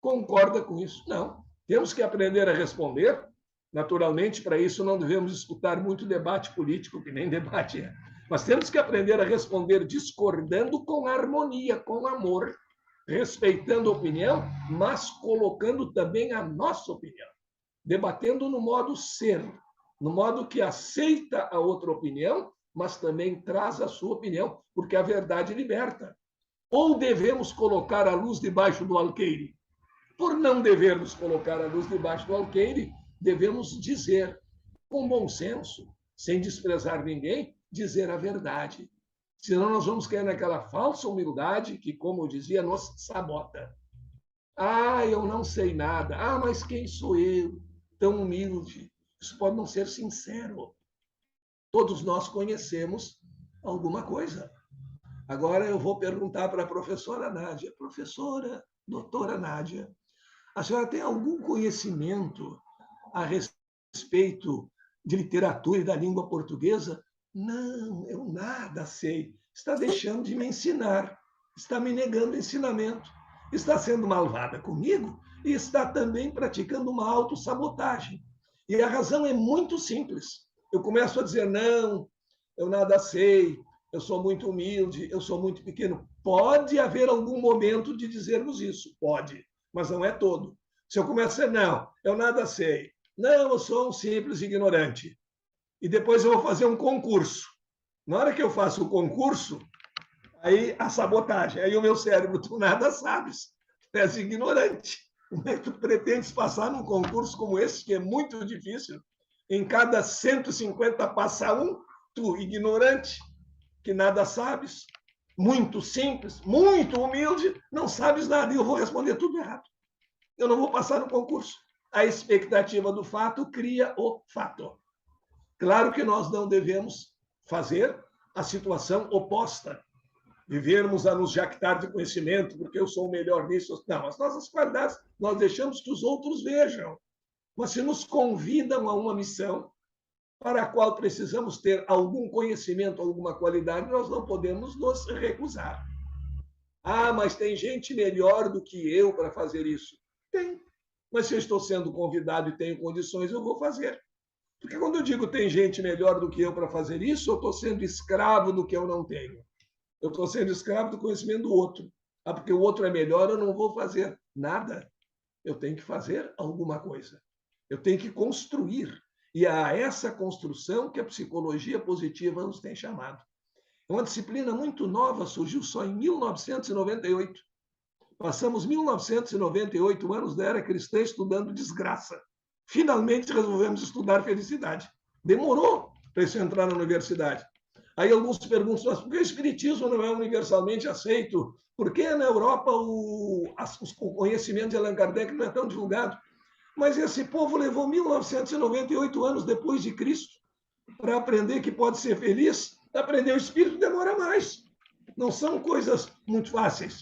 Concorda com isso? Não. Temos que aprender a responder. Naturalmente, para isso não devemos escutar muito debate político, que nem debate é. Mas temos que aprender a responder discordando com harmonia, com amor, respeitando a opinião, mas colocando também a nossa opinião. Debatendo no modo ser, no modo que aceita a outra opinião, mas também traz a sua opinião, porque a verdade liberta. Ou devemos colocar a luz debaixo do alqueire? Por não devermos colocar a luz debaixo do alqueire, devemos dizer, com bom senso, sem desprezar ninguém, dizer a verdade. Senão nós vamos cair naquela falsa humildade que, como eu dizia, nos sabota. Eu não sei nada. Mas quem sou eu? Tão humilde. Isso pode não ser sincero. Todos nós conhecemos alguma coisa. Agora eu vou perguntar para a professora Nádia. Professora, doutora Nádia, a senhora tem algum conhecimento a respeito de literatura e da língua portuguesa? Não, eu nada sei. Está deixando de me ensinar. Está me negando ensinamento. Está sendo malvada comigo e está também praticando uma autossabotagem. E a razão é muito simples. Eu começo a dizer, não, eu nada sei, eu sou muito humilde, eu sou muito pequeno. Pode haver algum momento de dizermos isso, pode. mas não é todo. Se eu começar, não, eu nada sei. Não, eu sou um simples ignorante. E depois eu vou fazer um concurso. Na hora que eu faço o concurso, aí a sabotagem, aí o meu cérebro, tu nada sabes, tu és ignorante. Como é que tu pretendes passar num concurso como esse, que é muito difícil? Em cada 150 passa um, tu, ignorante, que nada sabes, muito simples, muito humilde, não sabes nada, e eu vou responder tudo errado. Eu não vou passar no concurso. A expectativa do fato cria o fato. Claro que nós não devemos fazer a situação oposta, vivermos a nos jactar de conhecimento, porque eu sou o melhor nisso. Não, as nossas qualidades nós deixamos que os outros vejam. Mas se nos convidam a uma missão para a qual precisamos ter algum conhecimento, alguma qualidade, nós não podemos nos recusar. Ah, mas tem gente melhor do que eu para fazer isso. Tem. Mas se eu estou sendo convidado e tenho condições, eu vou fazer. Porque quando eu digo tem gente melhor do que eu para fazer isso, eu estou sendo escravo do que eu não tenho. Eu estou sendo escravo do conhecimento do outro. Ah, porque o outro é melhor, eu não vou fazer nada. Eu tenho que fazer alguma coisa. Eu tenho que construir. E é a essa construção que a psicologia positiva nos tem chamado. É uma disciplina muito nova, surgiu só em 1998. Passamos 1998 anos da era cristã estudando desgraça. Finalmente resolvemos estudar felicidade. Demorou para isso entrar na universidade. Aí alguns perguntam, mas por que o espiritismo não é universalmente aceito? Por que na Europa o conhecimento de Allan Kardec não é tão divulgado? Mas esse povo levou 1998 anos depois de Cristo para aprender que pode ser feliz. Aprender o espírito demora mais. Não são coisas muito fáceis,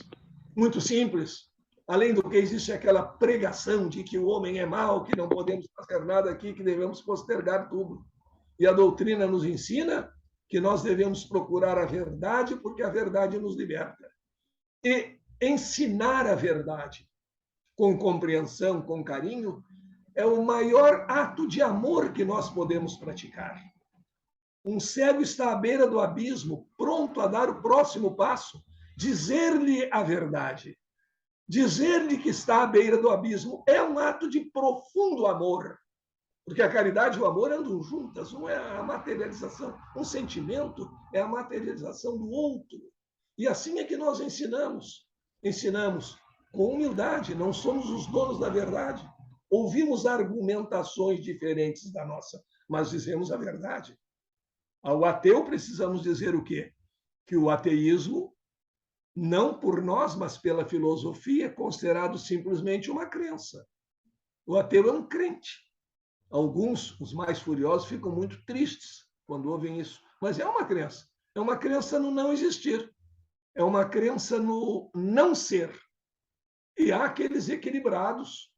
muito simples. Além do que existe aquela pregação de que o homem é mau, que não podemos fazer nada aqui, que devemos postergar tudo. E a doutrina nos ensina que nós devemos procurar a verdade, porque a verdade nos liberta. E ensinar a verdade com compreensão, com carinho, é o maior ato de amor que nós podemos praticar. Um cego está à beira do abismo, pronto a dar o próximo passo, dizer-lhe a verdade. Dizer-lhe que está à beira do abismo é um ato de profundo amor, porque a caridade e o amor andam juntas, um é a materialização, um sentimento é a materialização do outro. E assim é que nós ensinamos. Ensinamos com humildade, não somos os donos da verdade. Ouvimos argumentações diferentes da nossa, mas dizemos a verdade. Ao ateu precisamos dizer o quê? Que o ateísmo, não por nós, mas pela filosofia, é considerado simplesmente uma crença. O ateu é um crente. Alguns, os mais furiosos, ficam muito tristes quando ouvem isso. Mas é uma crença. É uma crença no não existir. É uma crença no não ser. E há aqueles equilibrados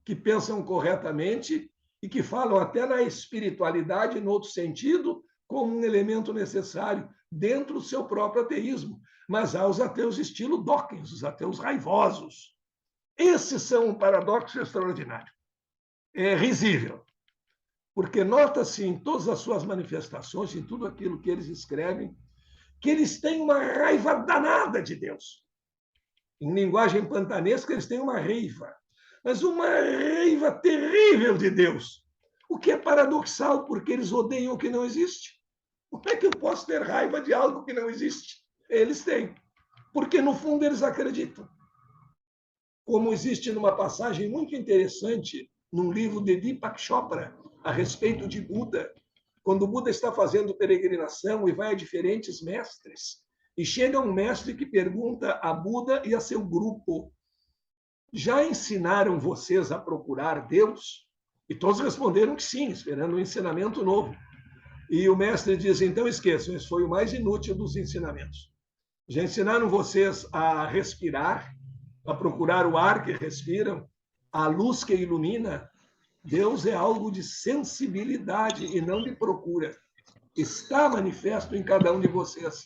que pensam corretamente e que falam até na espiritualidade, no outro sentido, como um elemento necessário dentro do seu próprio ateísmo. Mas há os ateus estilo Dawkins, os ateus raivosos. Esses são um paradoxo extraordinário. É risível, porque nota-se em todas as suas manifestações, em tudo aquilo que eles escrevem, que eles têm uma raiva danada de Deus. Em linguagem pantanesca, eles têm uma raiva, mas uma raiva terrível de Deus. O que é paradoxal, porque eles odeiam o que não existe. Como é que eu posso ter raiva de algo que não existe? Eles têm, porque no fundo eles acreditam. Como existe numa passagem muito interessante num livro de Deepak Chopra a respeito de Buda, quando o Buda está fazendo peregrinação e vai a diferentes mestres, e chega um mestre que pergunta a Buda e a seu grupo: já ensinaram vocês a procurar Deus? E todos responderam que sim, esperando um ensinamento novo. E o mestre diz: então esqueçam, esse foi o mais inútil dos ensinamentos. Já ensinaram vocês a respirar, a procurar o ar que respiram, a luz que ilumina? Deus é algo de sensibilidade e não de procura. Está manifesto em cada um de vocês.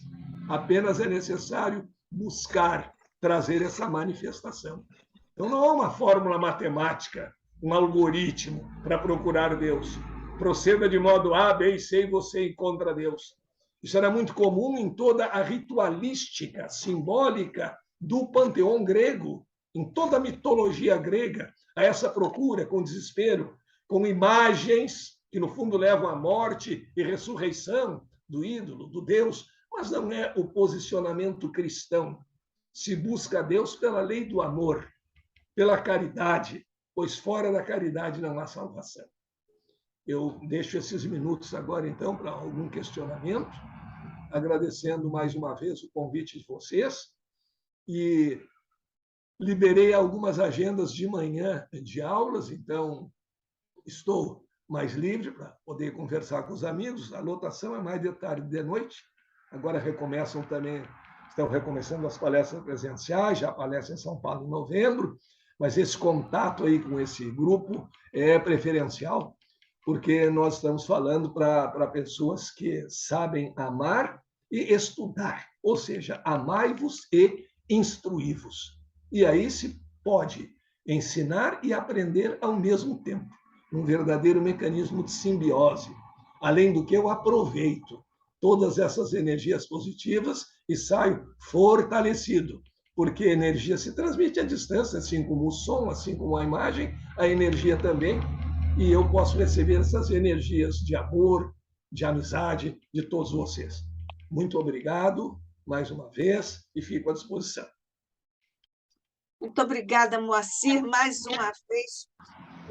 Apenas é necessário buscar trazer essa manifestação. Então, não há uma fórmula matemática, um algoritmo para procurar Deus. Proceda de modo A, B e C e você encontra Deus. Isso era muito comum em toda a ritualística simbólica do panteão grego. em toda a mitologia grega, a essa procura com desespero, com imagens que, no fundo, levam à morte e ressurreição do ídolo, do Deus, mas não é o posicionamento cristão. Se busca a Deus pela lei do amor, pela caridade, pois fora da caridade não há salvação. Eu deixo esses minutos agora, então, para algum questionamento, agradecendo mais uma vez o convite de vocês e liberei algumas agendas de manhã de aulas, então estou mais livre para poder conversar com os amigos. A lotação é mais de tarde e de noite. Agora estão recomeçando as palestras presenciais, já a palestra em São Paulo em novembro, mas esse contato aí com esse grupo é preferencial, porque nós estamos falando para pessoas que sabem amar e estudar, ou seja, amai-vos e instruí-vos. E aí se pode ensinar e aprender ao mesmo tempo, um verdadeiro mecanismo de simbiose. Além do que eu aproveito todas essas energias positivas e saio fortalecido, porque a energia se transmite à distância, assim como o som, assim como a imagem, a energia também, e eu posso receber essas energias de amor, de amizade de todos vocês. Muito obrigado mais uma vez e fico à disposição. Muito obrigada, Moacir, mais uma vez,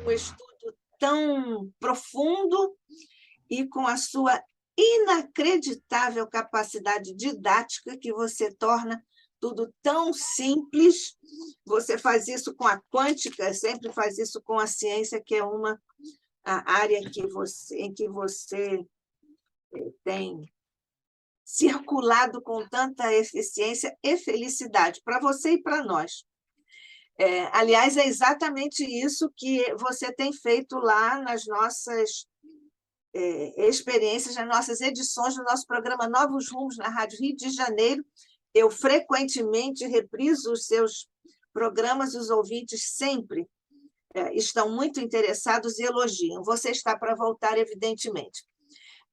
um estudo tão profundo e com a sua inacreditável capacidade didática, que você torna tudo tão simples. Você faz isso com a quântica, sempre faz isso com a ciência, que é a área em que você tem circulado com tanta eficiência e felicidade, para você e para nós. Aliás, é exatamente isso que você tem feito lá nas nossas experiências, nas nossas edições do nosso programa Novos Rumos na Rádio Rio de Janeiro. Eu frequentemente repriso os seus programas, os ouvintes sempre estão muito interessados e elogiam. Você está para voltar, evidentemente.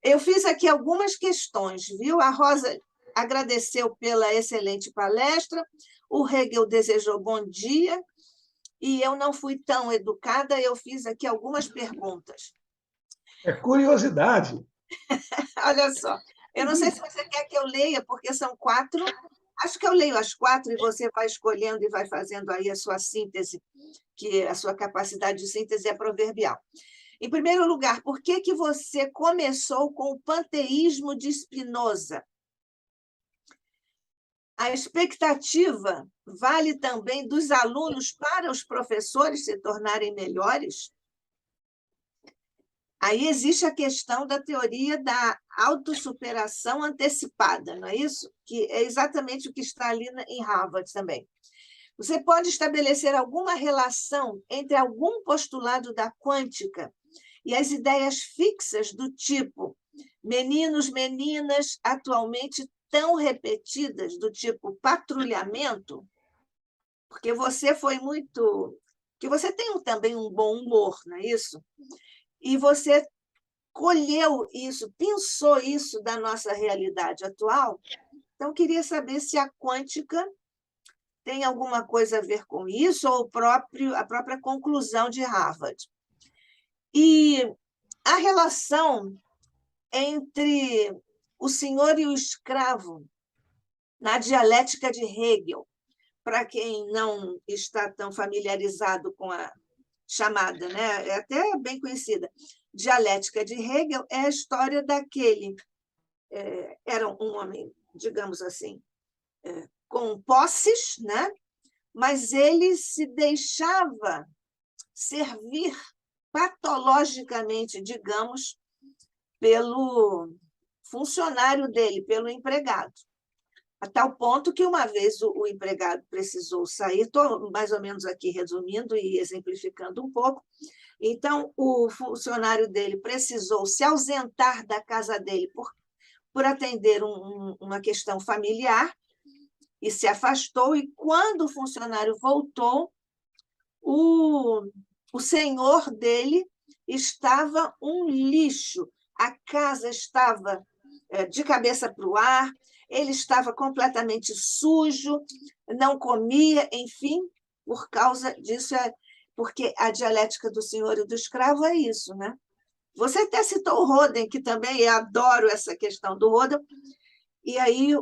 Eu fiz aqui algumas questões, viu? A Rosa agradeceu pela excelente palestra, o Hegel desejou bom dia, e eu não fui tão educada, eu fiz aqui algumas perguntas. É curiosidade. Olha só, eu não sei se você quer que eu leia, porque são 4. Acho que eu leio as 4 e você vai escolhendo e vai fazendo aí a sua síntese, que a sua capacidade de síntese é proverbial. Em primeiro lugar, por que você começou com o panteísmo de Spinoza? A expectativa vale também dos alunos para os professores se tornarem melhores? Aí existe a questão da teoria da autossuperação antecipada, não é isso? Que é exatamente o que está ali em Harvard também. Você pode estabelecer alguma relação entre algum postulado da quântica e as ideias fixas do tipo meninos, meninas, atualmente tão repetidas, do tipo patrulhamento? Porque você foi muito... que você tem também um bom humor, não é isso? E você colheu isso, pensou isso da nossa realidade atual. Então, queria saber se a quântica tem alguma coisa a ver com isso, ou a própria conclusão de Harvard. E a relação entre o senhor e o escravo na dialética de Hegel, para quem não está tão familiarizado com a chamada, né? É até bem conhecida. Dialética de Hegel é a história daquele... era um homem, digamos assim, com posses, né? Mas ele se deixava servir patologicamente, digamos, pelo funcionário dele, pelo empregado. A tal ponto que, uma vez, o empregado precisou sair, estou mais ou menos aqui resumindo e exemplificando um pouco. Então, o funcionário dele precisou se ausentar da casa dele por atender uma questão familiar e se afastou, e quando o funcionário voltou, o senhor dele estava um lixo, a casa estava de cabeça para o ar, ele estava completamente sujo, não comia, enfim, por causa disso, porque a dialética do senhor e do escravo é isso, né? Você até citou o Roden, que também eu adoro essa questão do Roden, e aí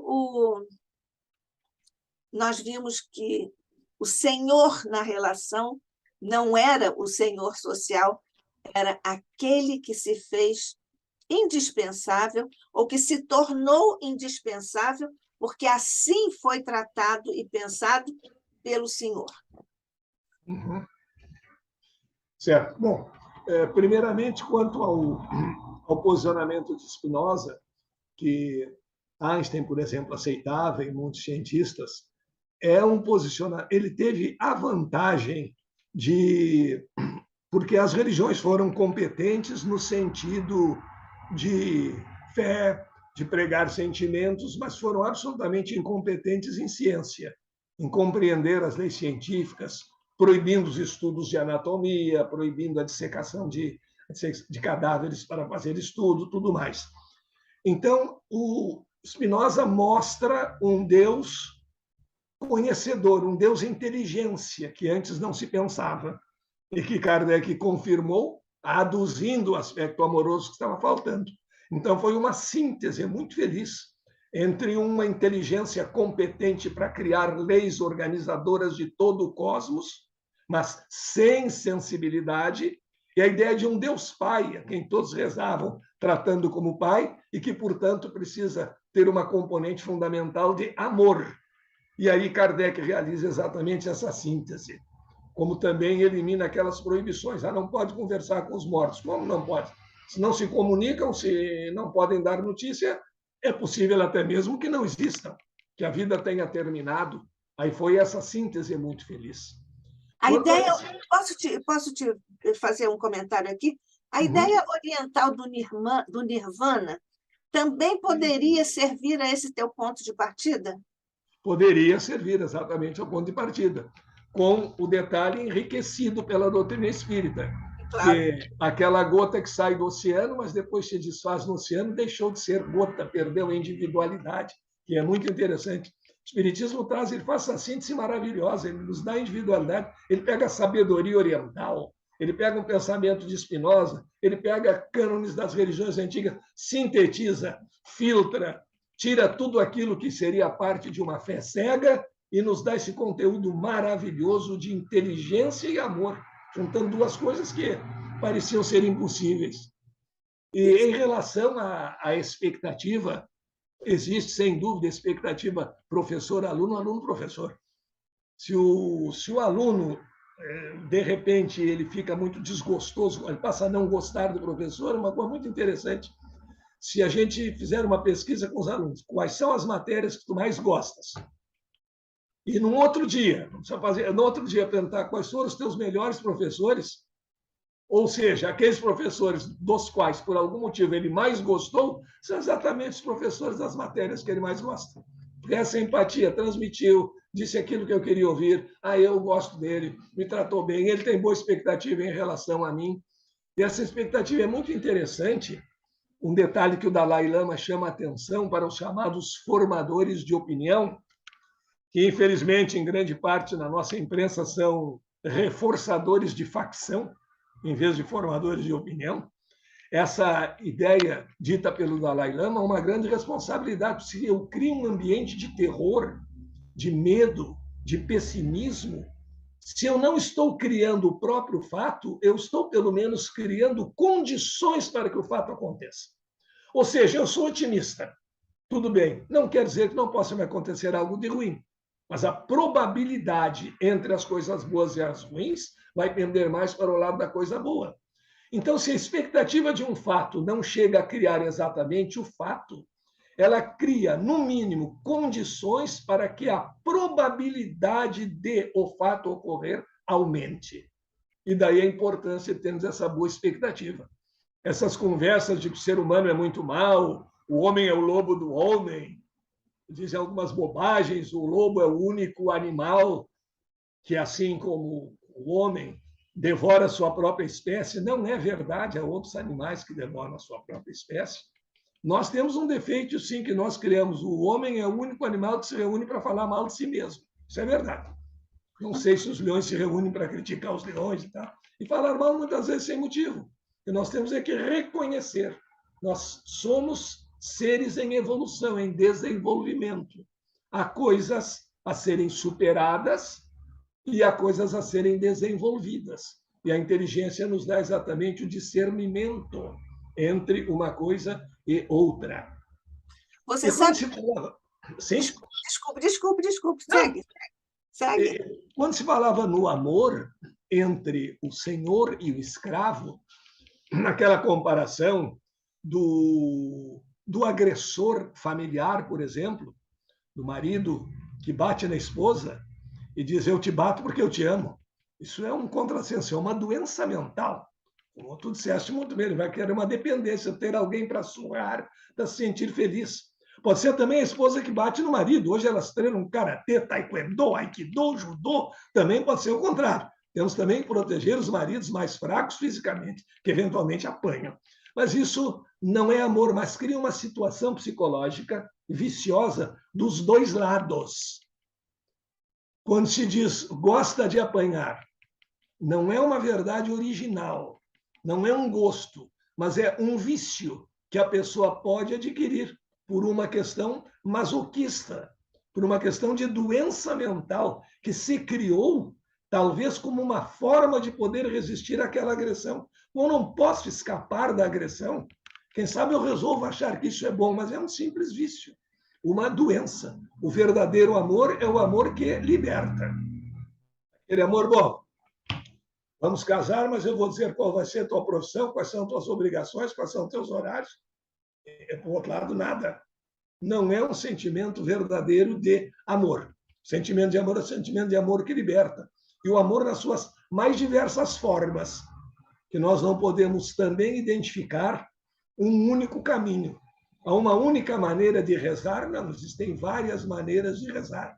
nós vimos que o senhor na relação não era o senhor social, era aquele que se fez indispensável ou que se tornou indispensável porque assim foi tratado e pensado pelo senhor. Uhum. Certo. Bom, primeiramente, quanto ao posicionamento de Spinoza, que Einstein, por exemplo, aceitava e muitos cientistas, é um posicionamento. Ele teve a vantagem de. Porque as religiões foram competentes no sentido de fé, de pregar sentimentos, mas foram absolutamente incompetentes em ciência, em compreender as leis científicas, proibindo os estudos de anatomia, proibindo a dissecação de cadáveres para fazer estudo, tudo mais. Então, o Spinoza mostra um Deus conhecedor, um Deus inteligência, que antes não se pensava, e que Kardec confirmou, aduzindo o aspecto amoroso que estava faltando. Então, foi uma síntese muito feliz entre uma inteligência competente para criar leis organizadoras de todo o cosmos, mas sem sensibilidade, e a ideia de um Deus Pai, a quem todos rezavam, tratando como Pai, e que, portanto, precisa ter uma componente fundamental de amor. E aí Kardec realiza exatamente essa síntese, como também elimina aquelas proibições. Não pode conversar com os mortos. Como não pode? Se não se comunicam, se não podem dar notícia, é possível até mesmo que não existam, que a vida tenha terminado. Aí foi essa síntese muito feliz. A ideia, posso te fazer um comentário aqui? A ideia oriental do Nirvana também poderia servir a esse teu ponto de partida? Poderia servir exatamente ao ponto de partida, com o detalhe enriquecido pela doutrina espírita, claro, que aquela gota que sai do oceano, mas depois se desfaz no oceano, deixou de ser gota, perdeu a individualidade, que é muito interessante. O Espiritismo traz, ele faz essa síntese maravilhosa, ele nos dá a individualidade, ele pega a sabedoria oriental, ele pega um pensamento de Spinoza, ele pega cânones das religiões antigas, sintetiza, filtra, tira tudo aquilo que seria parte de uma fé cega e nos dá esse conteúdo maravilhoso de inteligência e amor, juntando duas coisas que pareciam ser impossíveis. E em relação à expectativa, existe, sem dúvida, expectativa professor-aluno, aluno-professor. Se o aluno, de repente, ele fica muito desgostoso, ele passa a não gostar do professor, é uma coisa muito interessante. Se a gente fizer uma pesquisa com os alunos, quais são as matérias que tu mais gostas? E no outro dia perguntar quais foram os teus melhores professores, ou seja, aqueles professores dos quais, por algum motivo, ele mais gostou, são exatamente os professores das matérias que ele mais gosta. Porque essa empatia transmitiu, disse aquilo que eu queria ouvir, eu gosto dele, me tratou bem, ele tem boa expectativa em relação a mim. E essa expectativa é muito interessante. Um detalhe que o Dalai Lama chama a atenção para os chamados formadores de opinião, que, infelizmente, em grande parte na nossa imprensa são reforçadores de facção, em vez de formadores de opinião. Essa ideia dita pelo Dalai Lama é uma grande responsabilidade. Se eu crio um ambiente de terror, de medo, de pessimismo, se eu não estou criando o próprio fato, eu estou, pelo menos, criando condições para que o fato aconteça. Ou seja, eu sou otimista. Tudo bem. Não quer dizer que não possa me acontecer algo de ruim. Mas a probabilidade entre as coisas boas e as ruins vai pender mais para o lado da coisa boa. Então, se a expectativa de um fato não chega a criar exatamente o fato, ela cria, no mínimo, condições para que a probabilidade de o fato ocorrer aumente. E daí a importância de termos essa boa expectativa. Essas conversas de que o ser humano é muito mau, o homem é o lobo do homem, dizem algumas bobagens, o lobo é o único animal que, assim como o homem, devora a sua própria espécie. Não é verdade, há outros animais que devoram a sua própria espécie. Nós temos um defeito, sim, que nós criamos. O homem é o único animal que se reúne para falar mal de si mesmo. Isso é verdade. Não sei se os leões se reúnem para criticar os leões e tal. E falar mal muitas vezes sem motivo. E nós temos é que reconhecer. Nós somos seres em evolução, em desenvolvimento. Há coisas a serem superadas e há coisas a serem desenvolvidas. E a inteligência nos dá exatamente o discernimento entre uma coisa e outra. Você sabe... Se falava... Sim? Desculpe. Segue. Quando se falava no amor entre o senhor e o escravo, naquela comparação do agressor familiar, por exemplo, do marido que bate na esposa e diz: eu te bato porque eu te amo. Isso é um contrassenso, é uma doença mental. Como tu disseste muito bem, ele vai querer uma dependência, ter alguém para surrar, para se sentir feliz. Pode ser também a esposa que bate no marido. Hoje elas treinam karatê, taekwondo, aikido, judô. Também pode ser o contrário. Temos também que proteger os maridos mais fracos fisicamente, que eventualmente apanham. Mas isso não é amor, mas cria uma situação psicológica viciosa dos dois lados. Quando se diz gosta de apanhar, não é uma verdade original, não é um gosto, mas é um vício que a pessoa pode adquirir por uma questão masoquista, por uma questão de doença mental que se criou, talvez como uma forma de poder resistir àquela agressão. Eu não posso escapar da agressão. Quem sabe eu resolvo achar que isso é bom, mas é um simples vício, uma doença. O verdadeiro amor é o amor que liberta. Aquele amor, bom, vamos casar, mas eu vou dizer qual vai ser a tua profissão, quais são as tuas obrigações, quais são os teus horários. Por outro lado, nada. Não é um sentimento verdadeiro de amor. Sentimento de amor é sentimento de amor que liberta. E o amor nas suas mais diversas formas, que nós não podemos também identificar um único caminho. Há uma única maneira de rezar? Não, existem várias maneiras de rezar.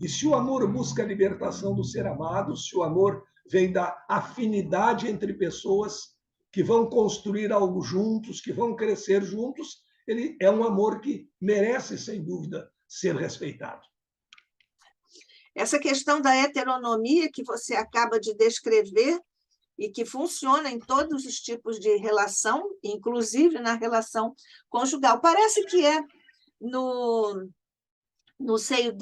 E se o amor busca a libertação do ser amado, se o amor vem da afinidade entre pessoas que vão construir algo juntos, que vão crescer juntos, ele é um amor que merece, sem dúvida, ser respeitado. Essa questão da heteronomia que você acaba de descrever e que funciona em todos os tipos de relação, inclusive na relação conjugal, parece que é no seio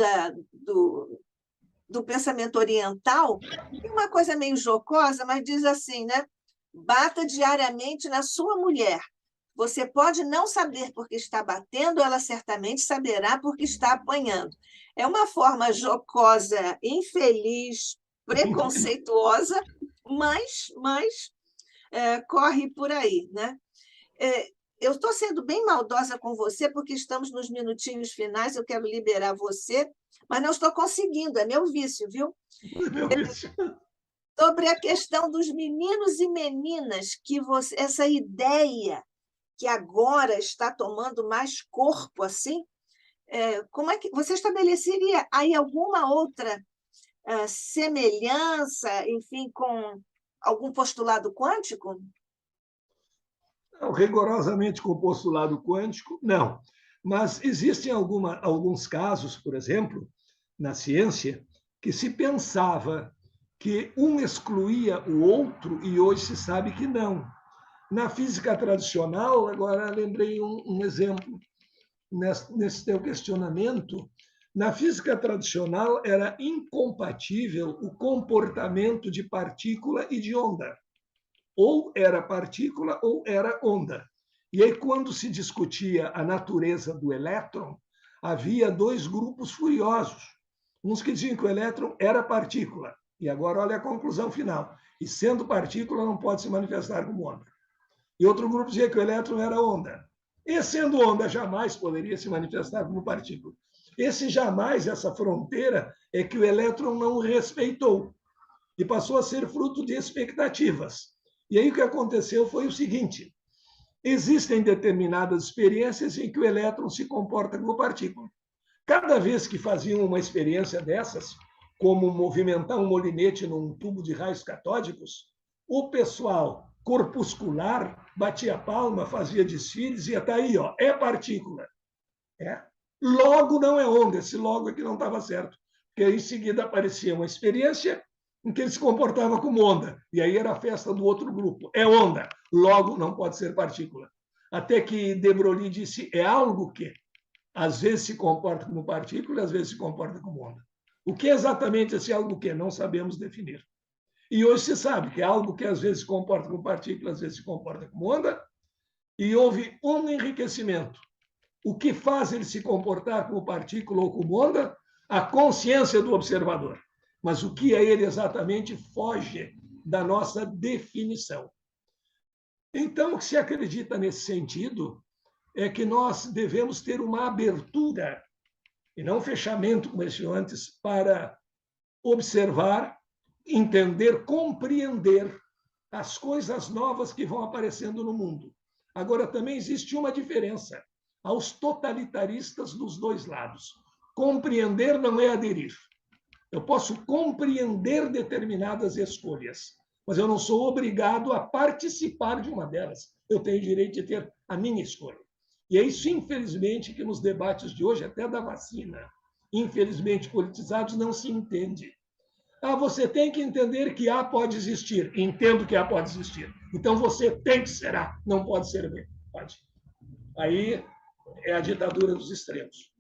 do pensamento oriental, uma coisa meio jocosa, mas diz assim, né? Bata diariamente na sua mulher. Você pode não saber porque está batendo, ela certamente saberá porque está apanhando. É uma forma jocosa, infeliz, preconceituosa, mas corre por aí, né? Eu estou sendo bem maldosa com você, porque estamos nos minutinhos finais, eu quero liberar você, mas não estou conseguindo, é meu vício, viu? É meu vício. Sobre a questão dos meninos e meninas, essa ideia que agora está tomando mais corpo, assim, como é que você estabeleceria aí alguma outra semelhança, enfim, com algum postulado quântico? Não, rigorosamente com o postulado quântico, não. Mas existem alguns casos, por exemplo, na ciência, que se pensava que um excluía o outro e hoje se sabe que não. Na física tradicional, agora lembrei um exemplo nesse teu questionamento. Na física tradicional era incompatível o comportamento de partícula e de onda. Ou era partícula ou era onda. E aí, quando se discutia a natureza do elétron, havia dois grupos furiosos. Uns que diziam que o elétron era partícula. E agora olha a conclusão final. E sendo partícula, não pode se manifestar como onda. E outro grupo dizia que o elétron era onda. E sendo onda, jamais poderia se manifestar como partícula. Essa fronteira, é que o elétron não respeitou. E passou a ser fruto de expectativas. E aí o que aconteceu foi o seguinte: existem determinadas experiências em que o elétron se comporta como partícula. Cada vez que faziam uma experiência dessas, como movimentar um molinete num tubo de raios catódicos, o pessoal corpuscular batia palma, fazia desfiles e até aí, é partícula. Logo não é onda, esse logo aqui não estava certo. que aí, em seguida aparecia uma experiência em que ele se comportava como onda, e aí era a festa do outro grupo. É onda, logo não pode ser partícula. Até que de Broglie disse, é algo que às vezes se comporta como partícula, às vezes se comporta como onda. O que é exatamente esse algo que? Não sabemos definir. E hoje se sabe que é algo que às vezes se comporta como partícula, às vezes se comporta como onda, e houve um enriquecimento. O que faz ele se comportar como partícula ou como onda? A consciência do observador. Mas o que é ele exatamente foge da nossa definição. Então, o que se acredita nesse sentido é que nós devemos ter uma abertura, e não um fechamento, como eu disse antes, para observar, entender, compreender as coisas novas que vão aparecendo no mundo. Agora, também existe uma diferença aos totalitaristas dos dois lados. Compreender não é aderir. Eu posso compreender determinadas escolhas, mas eu não sou obrigado a participar de uma delas. Eu tenho direito de ter a minha escolha. E é isso, infelizmente, que nos debates de hoje, até da vacina, infelizmente politizados, não se entende. Você tem que entender que A pode existir. Entendo que A pode existir. Então você tem que ser A, não pode ser B. Pode. Aí é a ditadura dos extremos.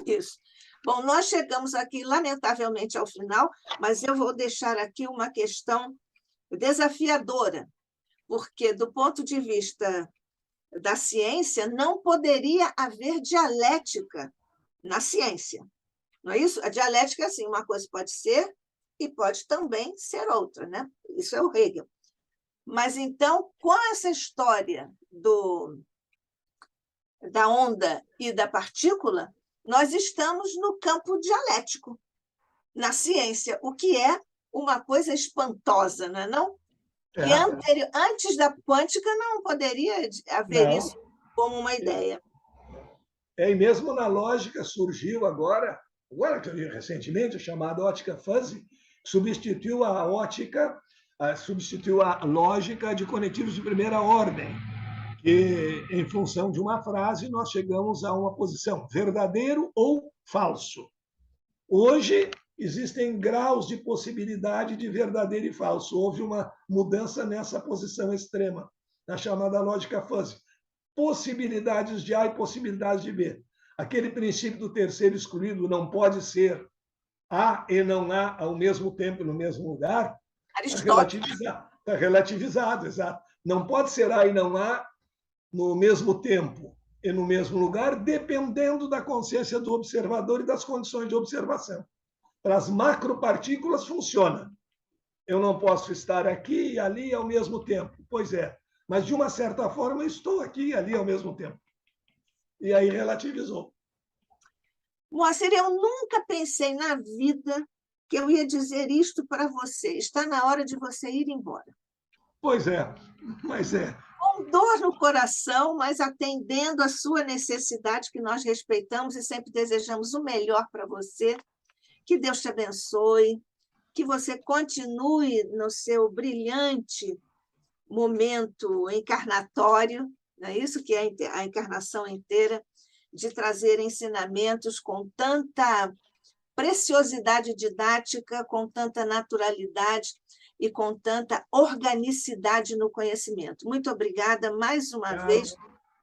Isso. Bom, nós chegamos aqui, lamentavelmente, ao final, mas eu vou deixar aqui uma questão desafiadora, porque, do ponto de vista da ciência, não poderia haver dialética na ciência. Não é isso? A dialética é assim, uma coisa pode ser e pode também ser outra, né? Isso é o Hegel. Mas, então, com essa história da onda e da partícula, nós estamos no campo dialético, na ciência, o que é uma coisa espantosa, não é não? Que antes da quântica não poderia haver Não. isso como uma ideia. E mesmo na lógica surgiu agora recentemente, a chamada ótica fuzzy, substituiu a lógica de conectivos de primeira ordem, que, em função de uma frase, nós chegamos a uma posição verdadeiro ou falso. Hoje, existem graus de possibilidade de verdadeiro e falso. Houve uma mudança nessa posição extrema, na chamada lógica fuzzy. Possibilidades de A e possibilidades de B. Aquele princípio do terceiro excluído não pode ser A e não A ao mesmo tempo no mesmo lugar. Está relativizado, exato. Não pode ser A e não A no mesmo tempo e no mesmo lugar, dependendo da consciência do observador e das condições de observação. Para as macropartículas funciona. Eu não posso estar aqui e ali ao mesmo tempo. Pois é, mas de uma certa forma eu estou aqui e ali ao mesmo tempo. E aí relativizou. Moacir, eu nunca pensei na vida que eu ia dizer isto para você. Está na hora de você ir embora. Pois é, mas é. Com dor no coração, mas atendendo a sua necessidade, que nós respeitamos e sempre desejamos o melhor para você. Que Deus te abençoe, que você continue no seu brilhante momento encarnatório, não é isso que é a encarnação inteira, de trazer ensinamentos com tanta preciosidade didática, com tanta naturalidade e com tanta organicidade no conhecimento. Muito obrigada mais uma vez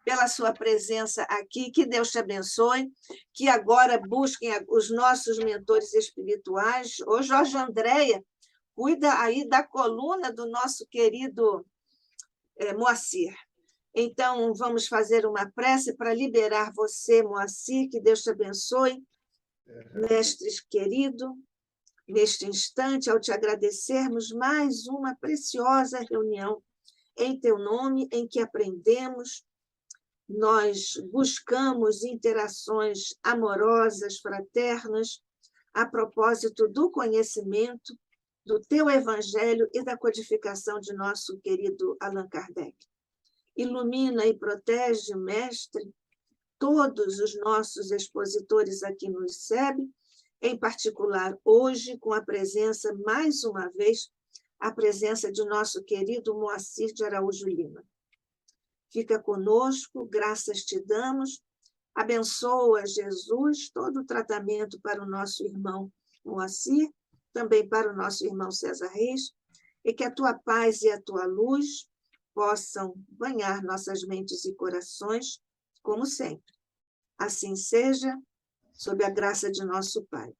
pela sua presença aqui, que Deus te abençoe, que agora busquem os nossos mentores espirituais. Ô, Jorge Andréia, cuida aí da coluna do nosso querido Moacir. Então, vamos fazer uma prece para liberar você, Moacir, que Deus te abençoe. Mestre querido, neste instante, ao te agradecermos mais uma preciosa reunião em teu nome, em que aprendemos, nós buscamos interações amorosas, fraternas, a propósito do conhecimento, do teu evangelho e da codificação de nosso querido Allan Kardec. Ilumina e protege, mestre, todos os nossos expositores aqui no ICEB, em particular hoje, com a presença, mais uma vez, a presença de nosso querido Moacir de Araújo Lima. Fica conosco, graças te damos, Abençoa, Jesus, todo o tratamento para o nosso irmão Moacir, também para o nosso irmão César Reis, e que a tua paz e a tua luz possam banhar nossas mentes e corações, como sempre. Assim seja, sob a graça de nosso Pai.